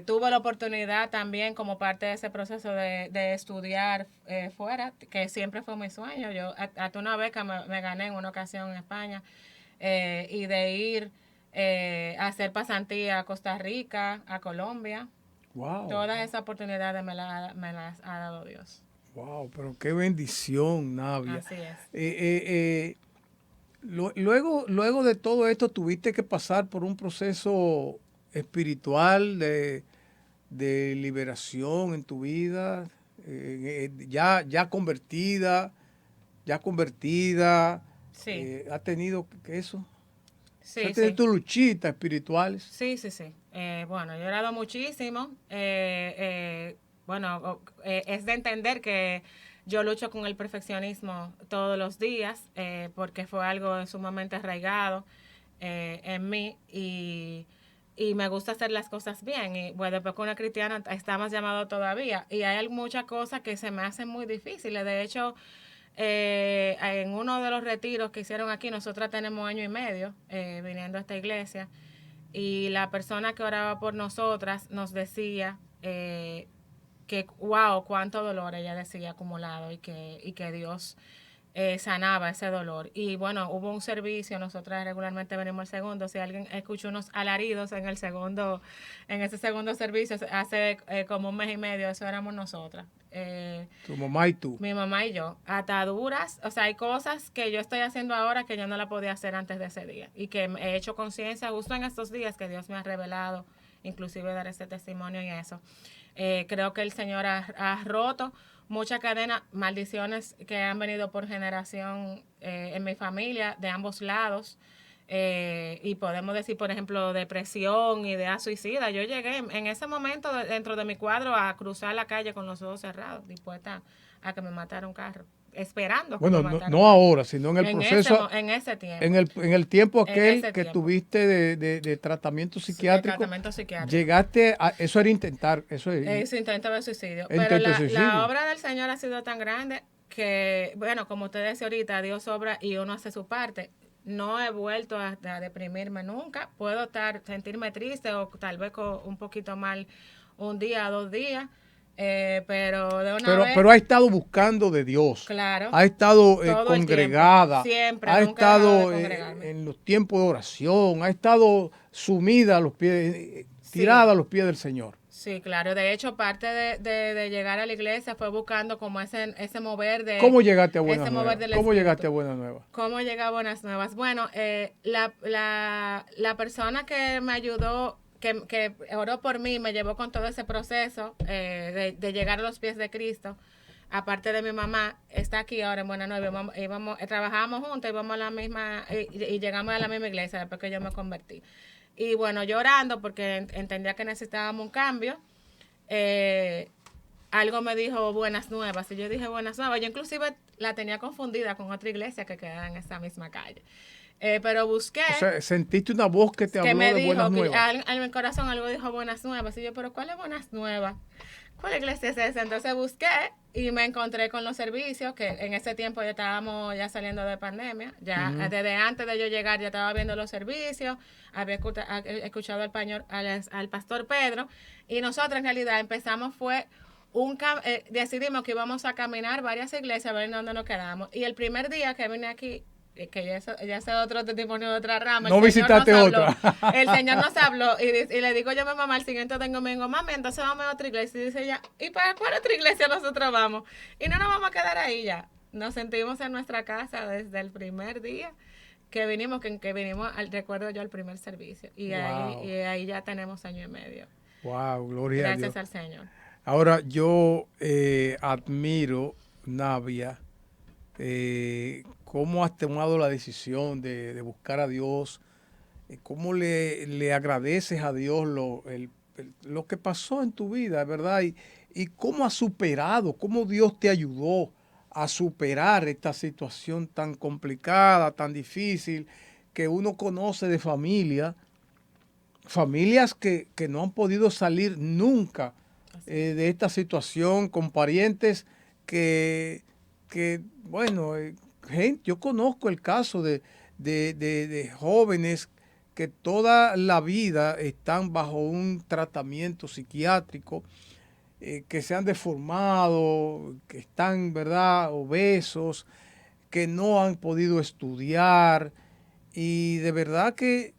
B: Tuve la oportunidad también como parte de ese proceso de estudiar fuera, que siempre fue mi sueño. Yo hasta una beca me gané en una ocasión en España y de ir a hacer pasantía a Costa Rica, a Colombia.
A: Wow.
B: Todas esas oportunidades me las ha dado Dios.
A: Wow, pero qué bendición, Navia.
B: Así es.
A: Luego de todo esto, tuviste que pasar por un proceso espiritual de liberación en tu vida, ya convertida,
B: Sí.
A: ¿has tenido eso?
B: Sí,
A: ¿Has tenido
B: sí.
A: tus luchitas espirituales?
B: Sí, sí, sí. Bueno, yo he orado muchísimo. Bueno, es de entender que yo lucho con el perfeccionismo todos los días porque fue algo sumamente arraigado en mí y me gusta hacer las cosas bien. Y bueno, después con una cristiana está más llamado todavía. Y hay muchas cosas que se me hacen muy difíciles. De hecho, en uno de los retiros que hicieron aquí, nosotras tenemos 1 año y medio viniendo a esta iglesia. Y la persona que oraba por nosotras nos decía que, wow, cuánto dolor ella decía acumulado y que Dios sanaba ese dolor. Y bueno, hubo un servicio, nosotras regularmente venimos al segundo, si alguien escucha unos alaridos en ese segundo servicio, hace como 1 mes y medio, eso éramos nosotras.
A: Tu mamá y tú.
B: Mi mamá y yo, ataduras, o sea, hay cosas que yo estoy haciendo ahora que yo no la podía hacer antes de ese día y que he hecho conciencia justo en estos días que Dios me ha revelado, inclusive dar ese testimonio y eso. Creo que el Señor ha roto muchas cadenas, maldiciones que han venido por generación en mi familia, de ambos lados. Y podemos decir, por ejemplo, depresión, idea suicida. Yo llegué en ese momento dentro de mi cuadro a cruzar la calle con los ojos cerrados, dispuesta a que me matara un carro, esperando que
A: Bueno,
B: me matara
A: no ahora, sino en el proceso,
B: en ese tiempo.
A: en el tiempo aquel
B: ese
A: que
B: tiempo.
A: tuviste de tratamiento
B: De
A: psiquiátrico,
B: tratamiento psiquiátrico.
A: llegaste a, eso era intentar, eso es
B: Su intento de suicidio.
A: intento
B: Pero
A: de suicidio.
B: la obra del Señor ha sido tan grande que, bueno, como usted decía ahorita, Dios obra y uno hace su parte. No he vuelto a deprimirme nunca. Puedo sentirme triste o tal vez un poquito mal un día, 2 días. pero de una vez.
A: Pero ha estado buscando de Dios.
B: Claro.
A: Ha estado
B: Todo el
A: congregada.
B: tiempo, siempre,
A: Ha
B: nunca he dejado de
A: estado
B: congregarme.
A: en los tiempos de oración. Ha estado sumida a los pies, tirada a los pies del Señor.
B: Sí, claro. De hecho, parte de llegar a la iglesia fue buscando como ese mover de...
A: ¿Cómo llegaste a
B: ese
A: Buenas
B: mover
A: Nuevas?
B: del
A: ¿Cómo
B: espíritu.
A: llegaste a Buenas Nuevas?
B: ¿Cómo llegué a Buenas Nuevas? Bueno, la persona que me ayudó, que oró por mí, me llevó con todo ese proceso de llegar a los pies de Cristo, aparte de mi mamá, está aquí ahora en Buenas Nuevas. Trabajábamos juntos, íbamos a la misma, y llegamos a la misma iglesia después que yo me convertí. Y bueno, llorando porque entendía que necesitábamos un cambio. Algo me dijo Buenas Nuevas y yo dije Buenas Nuevas. Yo inclusive la tenía confundida con otra iglesia que quedaba en esa misma calle. Pero busqué.
A: O sea, sentiste una voz que te habló
B: me
A: de
B: dijo,
A: Buenas Nuevas.
B: En mi corazón algo dijo Buenas Nuevas. Y yo, pero ¿cuál es Buenas Nuevas? ¿Cuál iglesia es esa? Entonces busqué y me encontré con los servicios, que en ese tiempo ya estábamos ya saliendo de pandemia. Ya desde antes de yo llegar ya estaba viendo los servicios, había escuchado al pastor Pedro, y nosotros en realidad empezamos decidimos que íbamos a caminar varias iglesias a ver dónde nos quedamos. Y el primer día que vine aquí, que ya es otro testimonio de otra rama.
A: No visitaste otra.
B: El Señor nos habló y le digo yo a mi mamá el siguiente domingo, mami, entonces vamos a otra iglesia. Y dice ella, ¿y para cuál otra iglesia nosotros vamos? Y no nos vamos a quedar ahí ya. Nos sentimos en nuestra casa desde el primer día que vinimos, recuerdo yo, al primer servicio. Y,
A: wow.
B: ahí ya tenemos 1 año y medio.
A: Wow, gloria a Dios.
B: Gracias al Señor.
A: Ahora, yo admiro, Navia, cómo has tomado la decisión de buscar a Dios, cómo le agradeces a Dios lo que pasó en tu vida, ¿verdad? Y cómo has superado, cómo Dios te ayudó a superar esta situación tan complicada, tan difícil, que uno conoce de familias que no han podido salir nunca de esta situación, con parientes que bueno, gente, yo conozco el caso de jóvenes que toda la vida están bajo un tratamiento psiquiátrico, que se han deformado, que están, ¿verdad?, obesos, que no han podido estudiar. Y de verdad que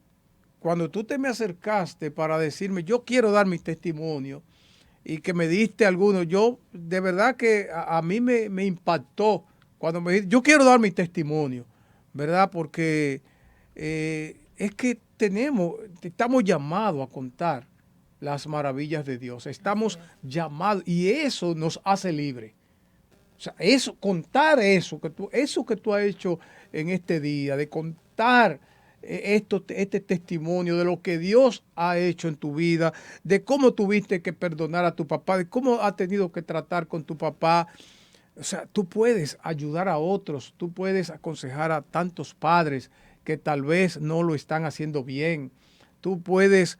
A: cuando tú te me acercaste para decirme, yo quiero dar mi testimonio, y que me diste algunos, yo de verdad que a mí me impactó cuando me dijiste, yo quiero dar mi testimonio, ¿verdad? Porque es que estamos llamados a contar las maravillas de Dios, estamos llamados, y eso nos hace libres. O sea, contar eso que tú has hecho en este día, de contar este testimonio de lo que Dios ha hecho en tu vida, de cómo tuviste que perdonar a tu papá, de cómo has tenido que tratar con tu papá. O sea, tú puedes ayudar a otros, tú puedes aconsejar a tantos padres que tal vez no lo están haciendo bien. Tú puedes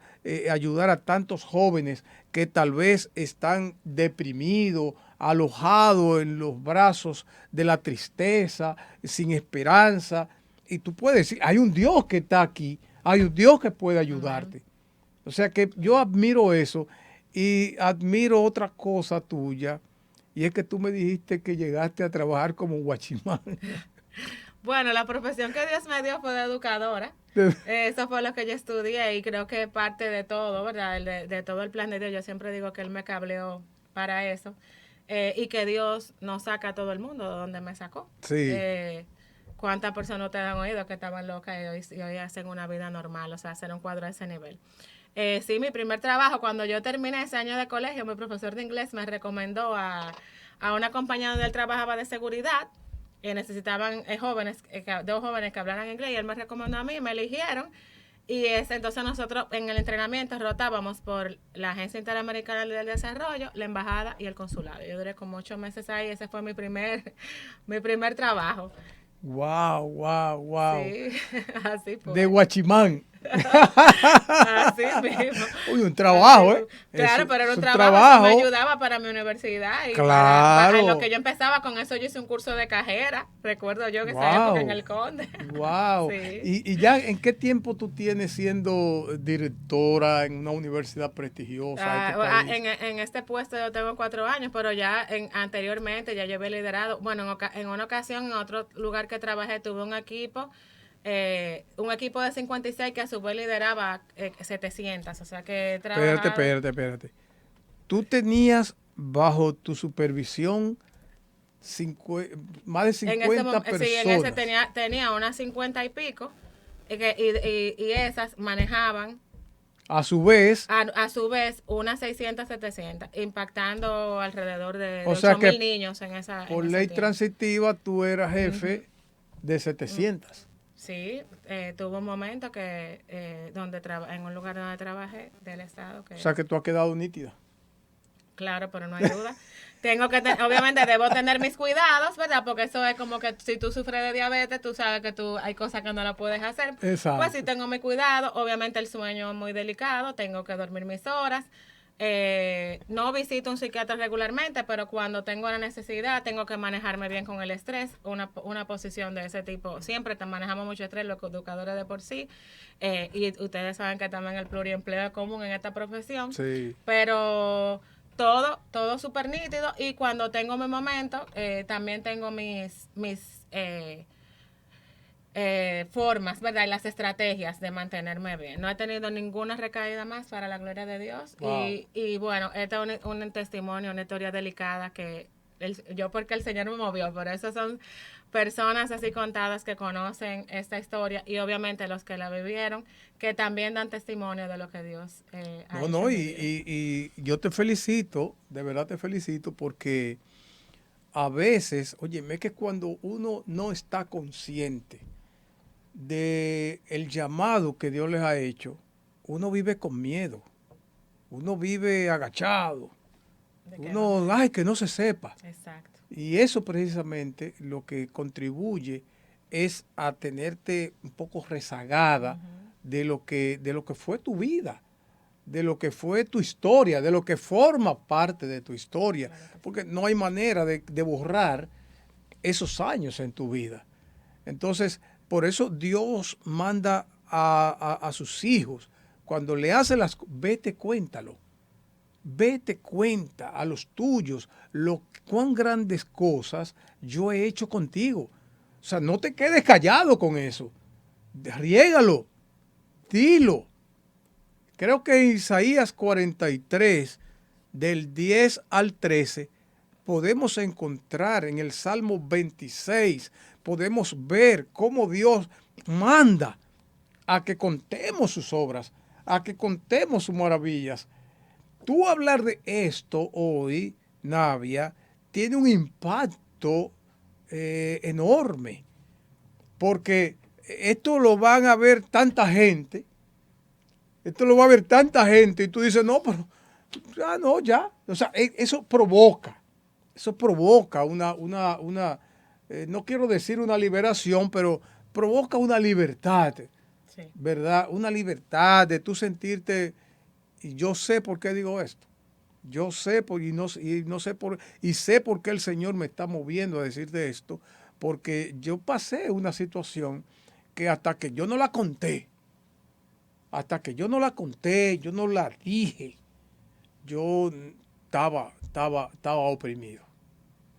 A: ayudar a tantos jóvenes que tal vez están deprimidos, alojados en los brazos de la tristeza, sin esperanza. Y tú puedes decir, hay un Dios que está aquí, hay un Dios que puede ayudarte. O sea que yo admiro eso y admiro otra cosa tuya, y es que tú me dijiste que llegaste a trabajar como guachimán.
B: Bueno, la profesión que Dios me dio fue de educadora. Eso fue lo que yo estudié y creo que parte de todo, ¿verdad? De todo el plan de Dios. Yo siempre digo que Él me cableó para eso. Y que Dios no saca a todo el mundo de donde me sacó.
A: Sí.
B: ¿Cuántas personas te han oído que estaban locas y hoy hacen una vida normal? O sea, hacer un cuadro a ese nivel. Sí, mi primer trabajo, cuando yo terminé ese año de colegio, mi profesor de inglés me recomendó a una compañía donde él trabajaba de seguridad. Necesitaban dos jóvenes que hablaran inglés, y él me recomendó a mí, me eligieron. Y entonces nosotros en el entrenamiento rotábamos por la Agencia Interamericana del Desarrollo, la Embajada y el Consulado. Yo duré como 8 meses ahí, ese fue mi primer trabajo.
A: Wow.
B: Sí, así fue.
A: De guachimán.
B: Así mismo.
A: Uy, un trabajo, ¿eh?
B: Claro, pero era
A: Es
B: un
A: un
B: trabajo, eso me ayudaba para mi universidad. Y
A: Claro.
B: en lo que yo empezaba con eso, yo hice un curso de cajera. Recuerdo yo que esa época en
A: Wow.
B: el Conde.
A: Wow.
B: Sí.
A: Y ya en qué tiempo tú tienes siendo directora en una universidad prestigiosa de este país?
B: En este puesto yo tengo 4 años, pero ya anteriormente ya llevé liderado. Bueno, en una ocasión, en otro lugar que trabajé, tuve un equipo de 56 que a su vez lideraba 700. O sea que he
A: Espérate,
B: trabajado.
A: espérate, espérate. Tú tenías bajo tu supervisión más de
B: En ese
A: 50
B: momento, sí, en ese
A: personas.
B: tenía unas 50 y pico. Y esas manejaban
A: A su vez,
B: a su vez unas 600, 700, impactando alrededor de
A: o sea
B: 8.000
A: que
B: niños en
A: por
B: ese
A: ley
B: tiempo.
A: transitiva tú eras
B: Ujú.
A: jefe de 700.
B: Sí, tuvo un momento que en un lugar donde trabajé del estado
A: O
B: que
A: sea que tú has quedado nítida.
B: claro, pero no hay duda. Obviamente debo tener mis cuidados, ¿verdad? Porque eso es como que si tú sufres de diabetes, tú sabes que hay cosas que no la puedes hacer. Pues sí
A: Exacto.
B: tengo mi cuidado. Obviamente el sueño es muy delicado, tengo que dormir mis horas. No visito un psiquiatra regularmente, pero cuando tengo la necesidad, tengo que manejarme bien con el estrés. Una posición de ese tipo, siempre manejamos mucho estrés los educadores de por sí. Y ustedes saben que también el pluriempleo es común en esta profesión.
A: Sí.
B: Pero todo súper nítido. Y cuando tengo mi momento, también tengo mis formas, ¿verdad? Y las estrategias de mantenerme bien. No he tenido ninguna recaída más para la gloria de Dios.
A: Wow.
B: Y bueno, este es un testimonio, una historia delicada que yo porque el Señor me movió, pero esas son personas así contadas que conocen esta historia y obviamente los que la vivieron, que también dan testimonio de lo que Dios ha
A: No,
B: hecho
A: no,
B: en mi vida.
A: y yo te felicito, de verdad te felicito porque a veces, oye, es que cuando uno no está consciente de el llamado que Dios les ha hecho, uno vive con miedo, uno vive agachado,
B: ¿De qué va a
A: uno,
B: ser?
A: ay, que no se sepa.
B: Exacto.
A: Y eso precisamente lo que contribuye es a tenerte un poco rezagada
B: Ujú.
A: de lo que fue tu vida, de lo que fue tu historia, de lo que forma parte de tu historia,
B: Claro que sí.
A: porque no hay manera de borrar esos años en tu vida. Entonces, por eso Dios manda a sus hijos, cuando le hace vete, cuéntalo, vete cuenta a los tuyos cuán grandes cosas yo he hecho contigo. O sea, no te quedes callado con eso. Riégalo, dilo. Creo que en Isaías 43, del 10 al 13, podemos encontrar en el Salmo 26, podemos ver cómo Dios manda a que contemos sus obras, a que contemos sus maravillas. Tú hablar de esto hoy, Navia, tiene un impacto enorme, porque esto lo van a ver tanta gente, esto lo va a ver tanta gente y tú dices, no, pero ya no, ya. O sea, eso provoca no quiero decir una liberación, pero provoca una libertad,
B: Sí.
A: ¿verdad? Una libertad de tú sentirte, y yo sé por qué digo esto. Yo sé y sé por qué el Señor me está moviendo a decirte esto, porque yo pasé una situación que hasta que yo no la conté, yo no la dije, yo estaba oprimido.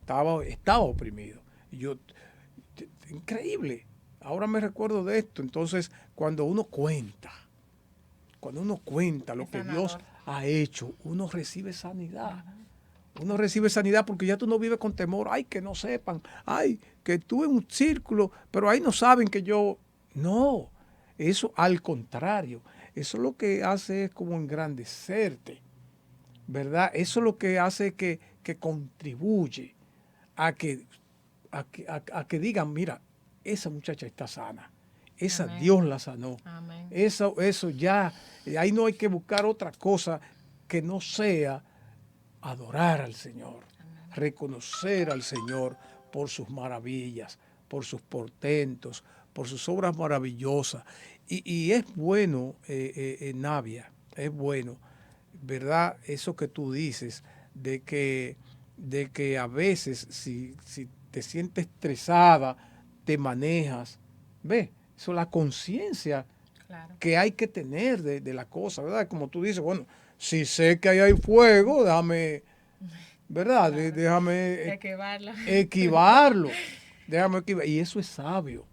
A: Estaba oprimido. Y increíble. Ahora me recuerdo de esto. Entonces, cuando uno cuenta lo
B: Es
A: que Dios
B: sanador.
A: ha hecho, uno recibe sanidad.
B: Ujú.
A: Uno recibe sanidad porque ya tú no vives con temor. Ay, que no sepan. Ay, que tú en un círculo, pero ahí no saben que yo. No, eso al contrario. Eso lo que hace es como engrandecerte, ¿verdad? Eso es lo que hace que contribuye a que digan, mira, esa muchacha está sana. Esa
B: Amén.
A: Dios la sanó.
B: Amén.
A: Eso ya, ahí no hay que buscar otra cosa que no sea adorar al Señor,
B: Amén.
A: reconocer al Señor por sus maravillas, por sus portentos, por sus obras maravillosas. Y es bueno, Navia, es bueno, ¿verdad? Eso que tú dices, de que a veces si te sientes estresada, te manejas, ¿ves? Eso es la conciencia
B: Claro.
A: que hay que tener de la cosa, ¿verdad? Como tú dices, bueno, si sé que ahí hay fuego, déjame, ¿verdad?
B: Claro.
A: Déjame
B: Esquivarlo.
A: esquivarlo, déjame esquivar. Y eso es sabio,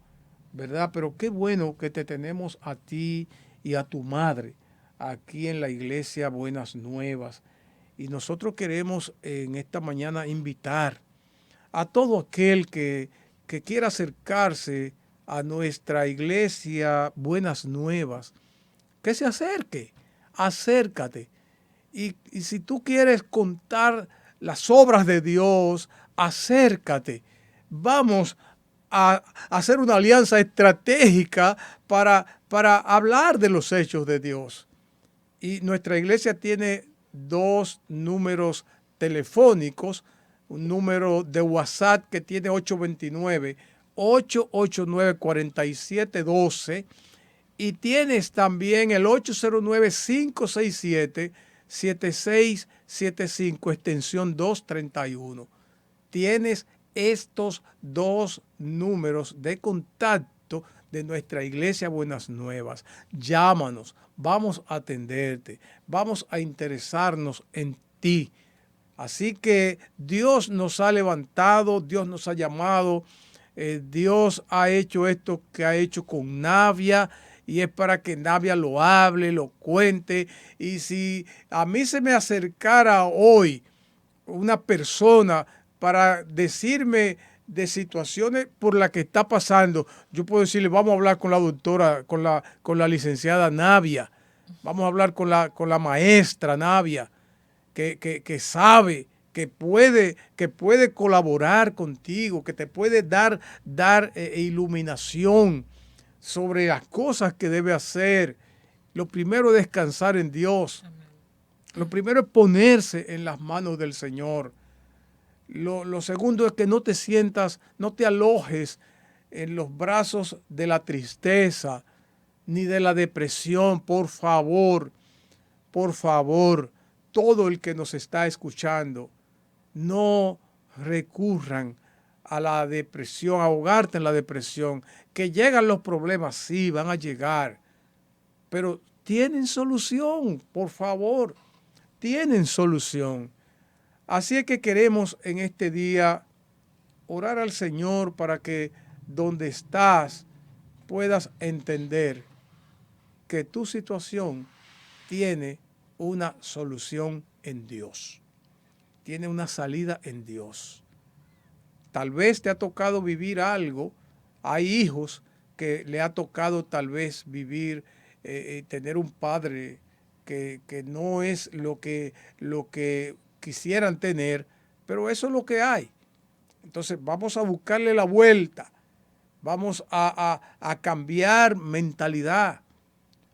A: ¿verdad? Pero qué bueno que te tenemos a ti y a tu madre aquí en la iglesia Buenas Nuevas. Y nosotros queremos en esta mañana invitar a todo aquel que quiera acercarse a nuestra iglesia Buenas Nuevas, que se acerque, acércate. Y si tú quieres contar las obras de Dios, acércate. Vamos a hacer una alianza estratégica para hablar de los hechos de Dios. Y nuestra iglesia tiene dos números telefónicos, un número de WhatsApp que tiene 829-889-4712 y tienes también el 809-567-7675, extensión 231. Tienes estos dos números de contacto de nuestra iglesia Buenas Nuevas. Llámanos, vamos a atenderte, vamos a interesarnos en ti. Así que Dios nos ha levantado, Dios nos ha llamado, Dios ha hecho esto que ha hecho con Navia y es para que Navia lo hable, lo cuente. Y si a mí se me acercara hoy una persona para decirme de situaciones por las que está pasando, yo puedo decirle, vamos a hablar con la doctora, con la licenciada Navia, vamos a hablar con la maestra Navia, que sabe, que puede colaborar contigo, que te puede dar iluminación sobre las cosas que debe hacer. Lo primero es descansar en Dios. Lo primero es ponerse en las manos del Señor. Lo segundo es que no te sientas, no te alojes en los brazos de la tristeza ni de la depresión. Por favor, todo el que nos está escuchando, no recurran a la depresión, a ahogarte en la depresión. Que llegan los problemas, sí, van a llegar, pero tienen solución, por favor, tienen solución. Así es que queremos en este día orar al Señor para que donde estás puedas entender que tu situación tiene una solución en Dios, tiene una salida en Dios. Tal vez te ha tocado vivir algo, hay hijos que le ha tocado tal vez vivir, tener un padre que no es lo que quisieran tener, pero eso es lo que hay. Entonces vamos a buscarle la vuelta, vamos a cambiar mentalidad,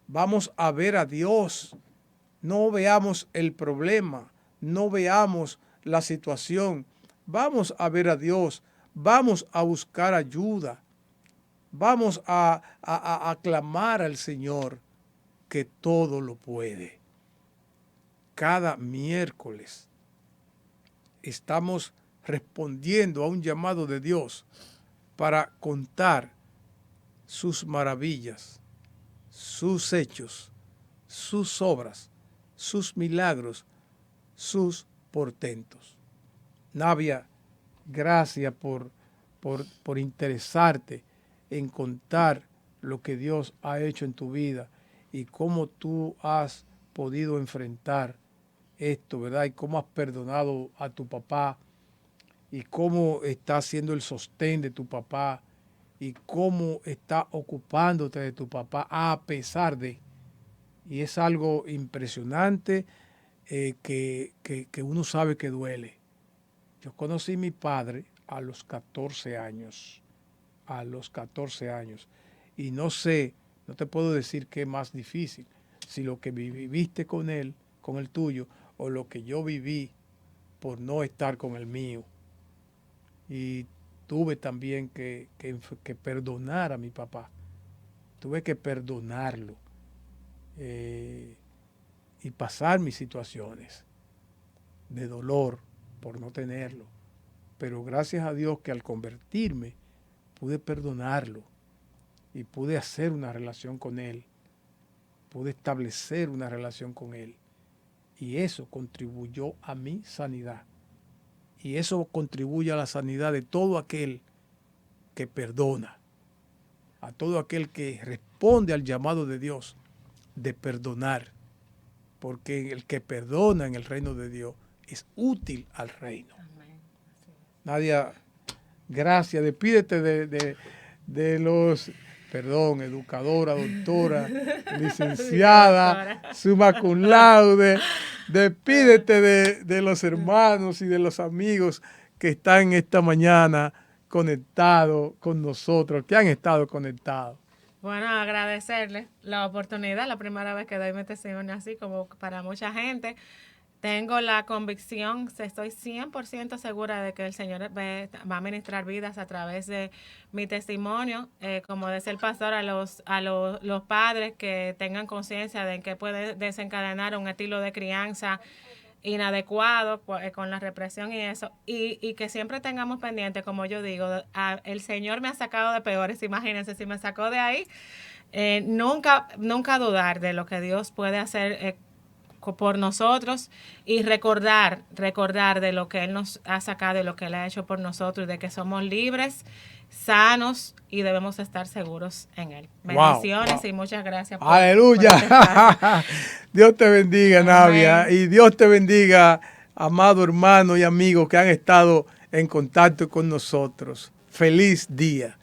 A: vamos a ver a Dios, no veamos el problema, no veamos la situación, vamos a ver a Dios, vamos a buscar ayuda, vamos a clamar al Señor que todo lo puede. Cada miércoles estamos respondiendo a un llamado de Dios para contar sus maravillas, sus hechos, sus obras, sus milagros, sus portentos. Navia, gracias por interesarte en contar lo que Dios ha hecho en tu vida y cómo tú has podido enfrentar esto, ¿verdad? Y cómo has perdonado a tu papá y cómo está siendo el sostén de tu papá y cómo está ocupándote de tu papá a pesar de. Y es algo impresionante que uno sabe que duele. Yo conocí a mi padre a los 14 años, a los 14 años. Y no sé, no te puedo decir qué es más difícil, si lo que viviste con él, con el tuyo, o lo que yo viví por no estar con el mío. Y tuve también que perdonar a mi papá. tuve que perdonarlo y pasar mis situaciones de dolor por no tenerlo. Pero gracias a Dios que al convertirme pude perdonarlo y pude hacer una relación con Él, pude establecer una relación con Él. Y eso contribuyó a mi sanidad. Y eso contribuye a la sanidad de todo aquel que perdona, a todo aquel que responde al llamado de Dios de perdonar. Porque el que perdona en el reino de Dios es útil al reino.
B: Amén.
A: Nadia, gracias. Despídete de los, perdón, educadora, doctora, licenciada, summa cum laude. Despídete de los hermanos y de los amigos que están esta mañana conectados con nosotros, que han estado conectados.
B: Bueno, agradecerle la oportunidad, la primera vez que doy mi testimonio así como para mucha gente. Tengo la convicción, estoy 100% segura de que el Señor va a ministrar vidas a través de mi testimonio. Como decía el pastor, a los padres que tengan conciencia de que puede desencadenar un estilo de crianza inadecuado con la represión y eso, y que siempre tengamos pendiente, como yo digo, el Señor me ha sacado de peores, imagínense, si me sacó de ahí, nunca dudar de lo que Dios puede hacer por nosotros y recordar de lo que Él nos ha sacado y lo que Él ha hecho por nosotros y de que somos libres, sanos y debemos estar seguros en Él. Bendiciones y muchas gracias.
A: Aleluya. Dios te bendiga, Nadia, y Dios te bendiga, amado hermano y amigo que han estado en contacto con nosotros. Feliz día.